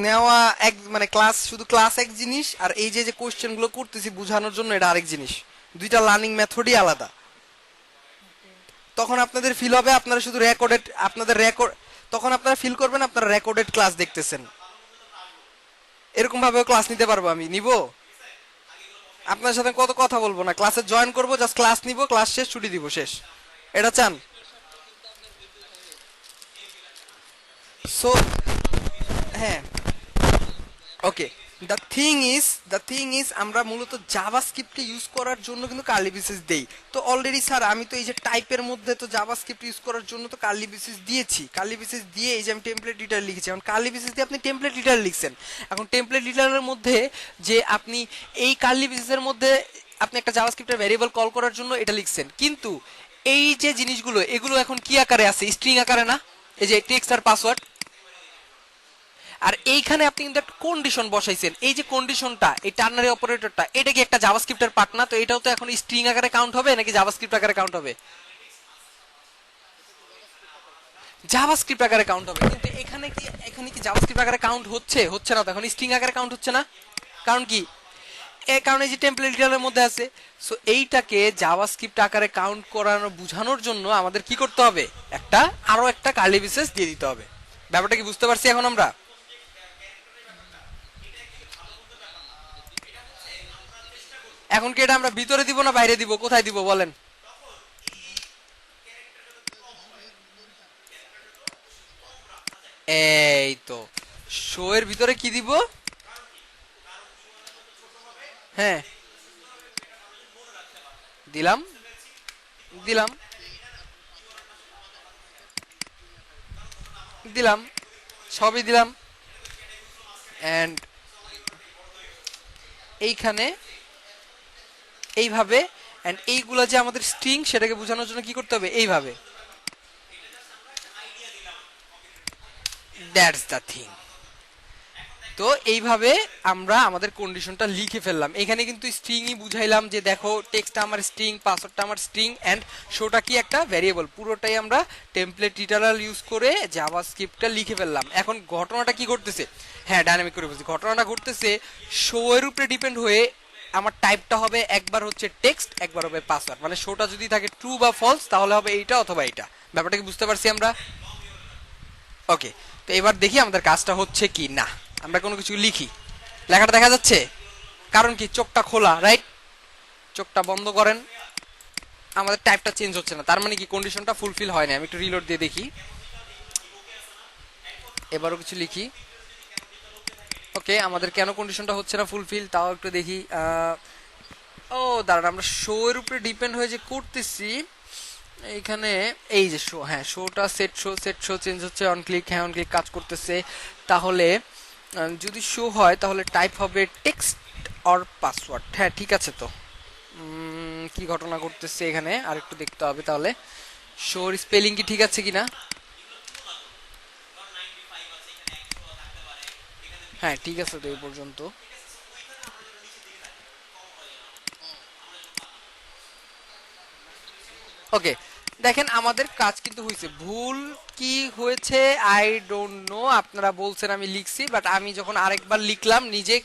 নেওয়া এক মানে ক্লাস, শুধু ক্লাস এক জিনিস, আর এই যে যে কোশ্চেন গুলো করতেছি বোঝানোর জন্য এটা আরেক জিনিস। দুইটা লার্নিং মেথডই আলাদা। তখন আপনাদের ফিল হবে আপনারা শুধু রেকর্ডেড, আপনাদের রেকর্ড, তখন আপনারা ফিল করবেন আপনারা রেকর্ডেড ক্লাস দেখতেছেন। এরকম ভাবে ক্লাস নিতে পারবো, আমি নিব। আপনার সাথে কত কথা বলবো না, ক্লাসে জয়েন করবো, জাস্ট ক্লাস নিব, ক্লাস শেষ, ছুটি দিব, শেষ। এটা চান? সো হ্যাঁ, ওকে। দ্য থিং ইজ আমরা মূলত জাভাস্ক্রিপ্টকে ইউজ করার জন্য কিন্তু কার্লি ব্রেসেস দেই। তো অলরেডি স্যার আমি তো এই যে টাইপের মধ্যে তো জাভাস্ক্রিপ্ট ইউজ করার জন্য তো কার্লি ব্রেসেস দিয়েছি, কার্লি ব্রেসেস দিয়ে এই যে আমি টেমপ্লেট এডিটর লিখেছি, এখন কার্লি ব্রেসেস দিয়ে আপনি টেমপ্লেট এডিটর লিখছেন। এখন টেমপ্লেট এডিটরের মধ্যে যে আপনি এই কার্লি ব্রেসেসের মধ্যে আপনি একটা জাভাস্ক্রিপ্টের ভ্যারিয়েবল কল করার জন্য এটা লিখছেন, কিন্তু এই যে জিনিসগুলো এগুলো এখন কি আকারে আছে? স্ট্রিং আকারে না? এই যে টেক্সট আর পাসওয়ার্ড। আর এইখানে আপনি কিন্তু একটা কন্ডিশন বসাইছেন, এই যে কন্ডিশনটা, এই টার্নারি অপারেটরটা, এটা কি একটা জাভাস্ক্রিপ্টের পার্ট না? তো এটাও তো এখন স্ট্রিং আকারে কাউন্ট হবে নাকি জাভাস্ক্রিপ্ট আকারে কাউন্ট হবে? জাভাস্ক্রিপ্ট আকারে কাউন্ট হবে। কিন্তু এখানে কি জাভাস্ক্রিপ্ট আকারে কাউন্ট হচ্ছে? হচ্ছে না, তো এখন স্ট্রিং আকারে কাউন্ট হচ্ছে না। কারণ কি? এই কারণে যে টেমপ্লেট এডিটরের মধ্যে আছে। সো এইটাকে জাভাস্ক্রিপ্ট আকারে কাউন্ট করানো বোঝানোর জন্য আমাদের কি করতে হবে? আরো একটা কার্লি ব্রেসেস দিয়ে দিতে হবে। ব্যাপারটা কি বুঝতে পারছি এখন আমরা? এখন কি এটা আমরা ভিতরে দিব না বাইরে দিব, কোথায় দিব বলেন? এই তো, শো এর ভিতরে কি দিব? হ্যাঁ, দিলাম, দিলাম, দিলাম, সবই দিলাম। এন্ড এইখানে এইভাবে, এন্ড এইগুলা যে আমাদের স্ট্রিং সেটাকে বোঝানোর জন্য কি করতে হবে? এইভাবে। That's the thing. তো এইভাবে আমরা আমাদের কন্ডিশনটা লিখে ফেললাম। এখানে কিন্তু স্ট্রিংই বুঝাইলাম যে দেখো টেক্সটটা আমার স্ট্রিং, পাসওয়ার্ডটা আমার স্ট্রিং, এন্ড শোটা কি একটা ভ্যারিয়েবল। পুরোটাই আমরা টেমপ্লেট লিটারাল ইউজ করে জাভাস্ক্রিপ্টটা লিখে ফেললাম। এখন ঘটনাটা কি ঘটতেছে? হ্যাঁ, ডাইনামিক করে বলছি। ঘটনাটা ঘটতেছে শো এর উপরে ডিপেন্ড হয়ে আমার টাইপটা হবে একবার হচ্ছে টেক্সট, একবার হবে পাসওয়ার্ড। মানে শোটা যদি থাকে ট্রু বা ফলস তাহলে হবে এইটা অথবা এইটা। ব্যাপারটা কি বুঝতে পারছি আমরা? ওকে, তো এবার দেখি আমাদের কাজটা হচ্ছে কি না। আমরা কোনো কিছু লিখি, লেখাটা দেখা যাচ্ছে? কারণ কি? চোখটা খোলা, রাইট? চোখটা বন্ধ করেন। আমাদের টাইপটা চেঞ্জ হচ্ছে না, তার মানে কি কন্ডিশনটা ফুলফিল হয় না। আমি একটু রিলোড দিয়ে দেখি, এবারও কিছু লিখি। ওকে, আমাদের কেন কন্ডিশনটা হচ্ছে না ফুলফিল তাও একটু দেখি। ও দাঁড়ান, আমরা শো এর উপরে ডিপেন্ড হয়ে যে করতেছি এইখানে। এই যে শো, হ্যাঁ শোটা সেট শো চেঞ্জ হচ্ছে, অন ক্লিক, হ্যাঁ অন ক্লিক কাজ করতেছে। তাহলে যদি শো হয় তাহলে টাইপ হবে টেক্সট অর পাসওয়ার্ড। হ্যাঁ ঠিক আছে। তো কি ঘটনা ঘটতেছে এখানে আর একটু দেখতে হবে। তাহলে শোর স্পেলিং কি ঠিক আছে কিনা? হ্যাঁ ঠিক আছে, তো এই পর্যন্ত। ওকে, দেখেন আমাদের কাজ কিন্তু হয়েছে। ভুল কি হয়েছে আই ডোন্ট নো। আপনারা বলছেন আমি লিখছি, বাট আমি যখন আরেকবার লিখলাম নিজে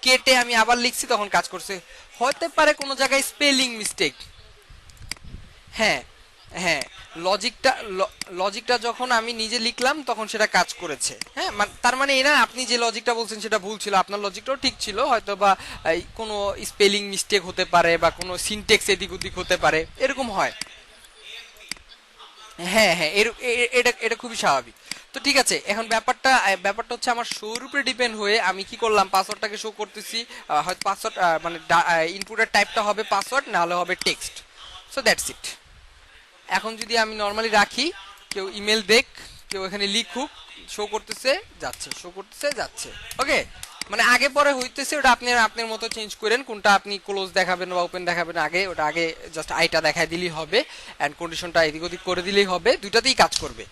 কেটে আমি আবার লিখছি তখন কাজ করছে। হতে পারে কোনো জায়গায় স্পেলিং মিস্টেক। হ্যাঁ, হ্যাঁ, লজিকটা লজিকটা যখন আমি নিজে লিখলাম তখন সেটা কাজ করেছে। হ্যাঁ, তার মানে এই না আপনি যে লজিকটা বলছেন সেটা ভুল ছিল, আপনার লজিকটাও ঠিক ছিল হয়তো, বা কোনো স্পেলিং মিস্টেক হতে পারে বা কোনো সিনটেক্স এদিক ওদিক হতে পারে, এরকম হয়। হ্যাঁ, হ্যাঁ, এটা এটা খুবই স্বাভাবিক। তো ঠিক আছে, এখন ব্যাপারটা হচ্ছে আমার শোর উপরে ডিপেন্ড হয়ে আমি কি করলাম, পাসওয়ার্ডটাকে শো করতেছি। হয়তো পাসওয়ার্ড মানে ইনপুটের টাইপটা হবে পাসওয়ার্ড, না হলে হবে টেক্সট। So that's it. এখন যদি আমি নর্মালি রাখি, কেউ ইমেল দেখ, কেউ এখানে লিখুক, শো করতেছে যাচ্ছে, শো করতেছে যাচ্ছে। ওকে, মানে আগে পরে হইতেছে, ওটা আপনি আপনার মতো চেঞ্জ করেন, কোনটা আপনি ক্লোজ দেখাবেন বা ওপেন দেখাবেন। আগে ওটা আগে জাস্ট আইটা দেখাই দিলেই হবে, এন্ড কন্ডিশনটা এদিক ওদিক করে দিলেই হবে, দুইটাতেই কাজ করবে।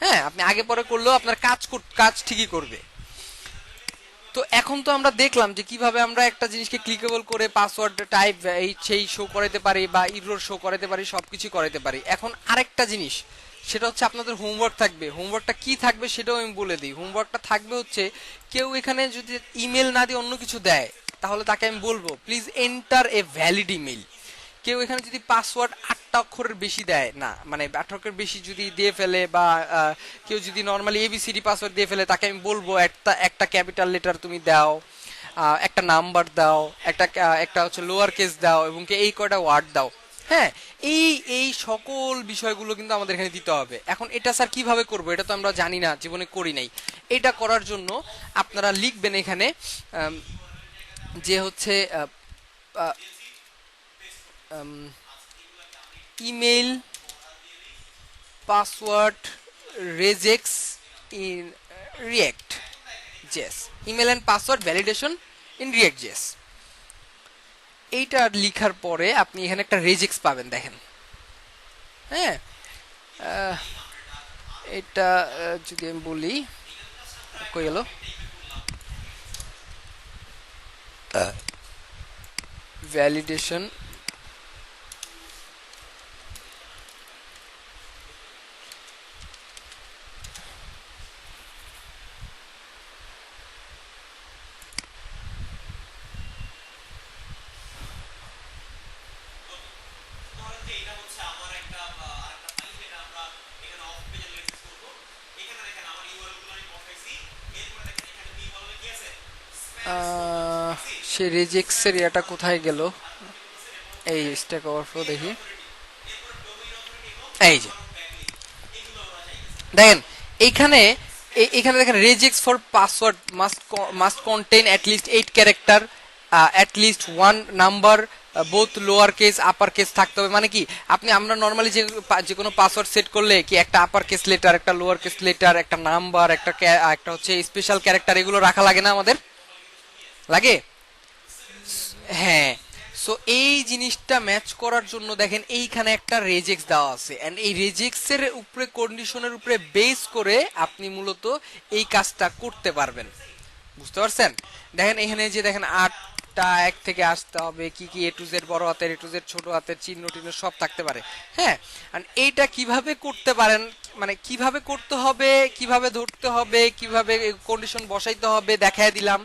হ্যাঁ, আপনি আগে পরে করলেও আপনার কাজ ঠিকই করবে। তো এখন তো আমরা দেখলাম যে কিভাবে আমরা একটা জিনিসকে ক্লিকেবল করে পাসওয়ার্ড টাইপ এই সেই শো করাতে পারি বা ইরর শো করাতে পারি, সবকিছু করাতে পারি। এখন আরেকটা জিনিস, সেটা হচ্ছে আপনাদের হোমওয়ার্ক থাকবে। হোমওয়ার্কটা কি থাকবে সেটাও আমি বলে দিই। হোমওয়ার্কটা থাকবে হচ্ছে, কেউ এখানে যদি ইমেল না দিয়ে অন্য কিছু দেয় তাহলে তাকে আমি বলবো please enter a valid email. কেউ এখানে যদি পাসওয়ার্ড 8টা অক্ষরের বেশি দেয়, না মানে 8 অক্ষরের বেশি যদি দিয়ে ফেলে, বা কেউ যদি নর্মালি এবিসিডি পাসওয়ার্ড দিয়ে ফেলে, তাকে আমি বলবো একটা একটা ক্যাপিটাল লেটার তুমি দাও। একটা নাম্বার দাও, একটা হচ্ছে লোয়ার কেস দাও, এবং কি এই কয়টা ওয়ার্ড দাও। হ্যাঁ, এই এই সকল বিষয়গুলো কিন্তু আমাদের এখানে দিতে হবে। এখন এটা স্যার কিভাবে করব, এটা তো আমরা জানি না, জীবনে করি নাই। এটা করার জন্য আপনারা লিখবেন এখানে আম, যে হচ্ছে email password regex in React JS, email and password validation in React JS. এইটা লিখার পরে আপনি এখানে একটা রেজেক্স পাবেন, দেখেন। হ্যাঁ, আহ, এটা যদি আমি বলি, কই গেল, ভ্যালিডেশন সে রেজেক্সের ইয়াটা কোথায় গেল, এই স্ট্যাক ওভারফ্লো দেখি, এই যে দেখেন এইখানে, এখানে দেখেন regex for password must contain at least 8 character, at least 1 number, both lower case upper case থাকতে হবে। মানে কি, আমরা নর্মালি যে কোনো পাসওয়ার্ড সেট করলে কি একটা আপার কেস লেটার, একটা লোয়ার কেস লেটার, একটা নাম্বার, একটা হচ্ছে স্পেশাল ক্যারেক্টার, এগুলো রাখা লাগে না আমাদের? লাগে। হ্যাঁ, সো এই জিনিসটা ম্যাচ করার জন্য দেখেন এইখানে একটা রেজেক্স দেওয়া আছে, এন্ড এই রেজেক্সের উপরে, কন্ডিশনের উপরে বেস করে আপনি মূলত এই কাজটা করতে পারবেন। বুঝতে পারছেন? দেখেন এখানে যে দেখেন 8টা এক থেকে আসতে হবে, কি কি এ টু জেড, বড় হাতের এ টু জেড, ছোট হাতের চিহ্ন টিহ্ন সব থাকতে পারে। হ্যাঁ, আর এইটা কিভাবে করতে পারেন, মানে কিভাবে করতে হবে, কিভাবে ধরতে হবে, কিভাবে কন্ডিশন বসাইতে হবে দেখায় দিলাম,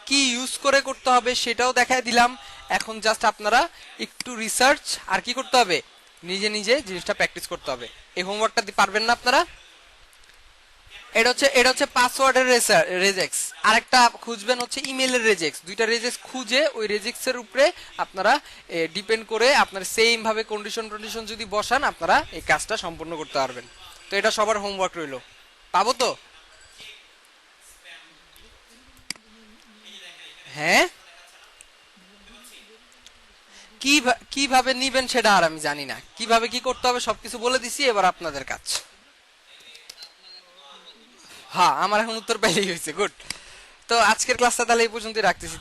কি ইউজ করে করতে হবে সেটাও দেখায় দিলাম। এখন জাস্ট আপনারা একটু রিসার্চ আর কি করতে হবে, নিজে নিজে জিনিসটা প্র্যাকটিস করতে হবে। এই হোমওয়ার্কটা পারবেন না আপনারা? এটা হচ্ছে পাসওয়ার্ডের রেজেক্স, আরেকটা খুঁজবেন হচ্ছে ইমেলের রেজেক্স। দুইটা রেজেক্স খুঁজে ওই রেজেক্স এর উপরে আপনারা ডিপেন্ড করে আপনার সেম ভাবে কন্ডিশন যদি বসান, আপনারা এই কাজটা সম্পূর্ণ করতে পারবেন। তো এটা সবার হোমওয়ার্ক রইলো, পাবো তো? হ্যাঁ, কিভাবে নিবেন সেটা আর আমি জানি না, কিভাবে কি করতে হবে সবকিছু বলে দিছি, এবার আপনাদের কাজ। হ্যাঁ, আমার এখন উত্তর পেলেই হয়েছে, গুড। তো আজকের ক্লাসটা তাহলে এই পর্যন্তই রাখতেছি।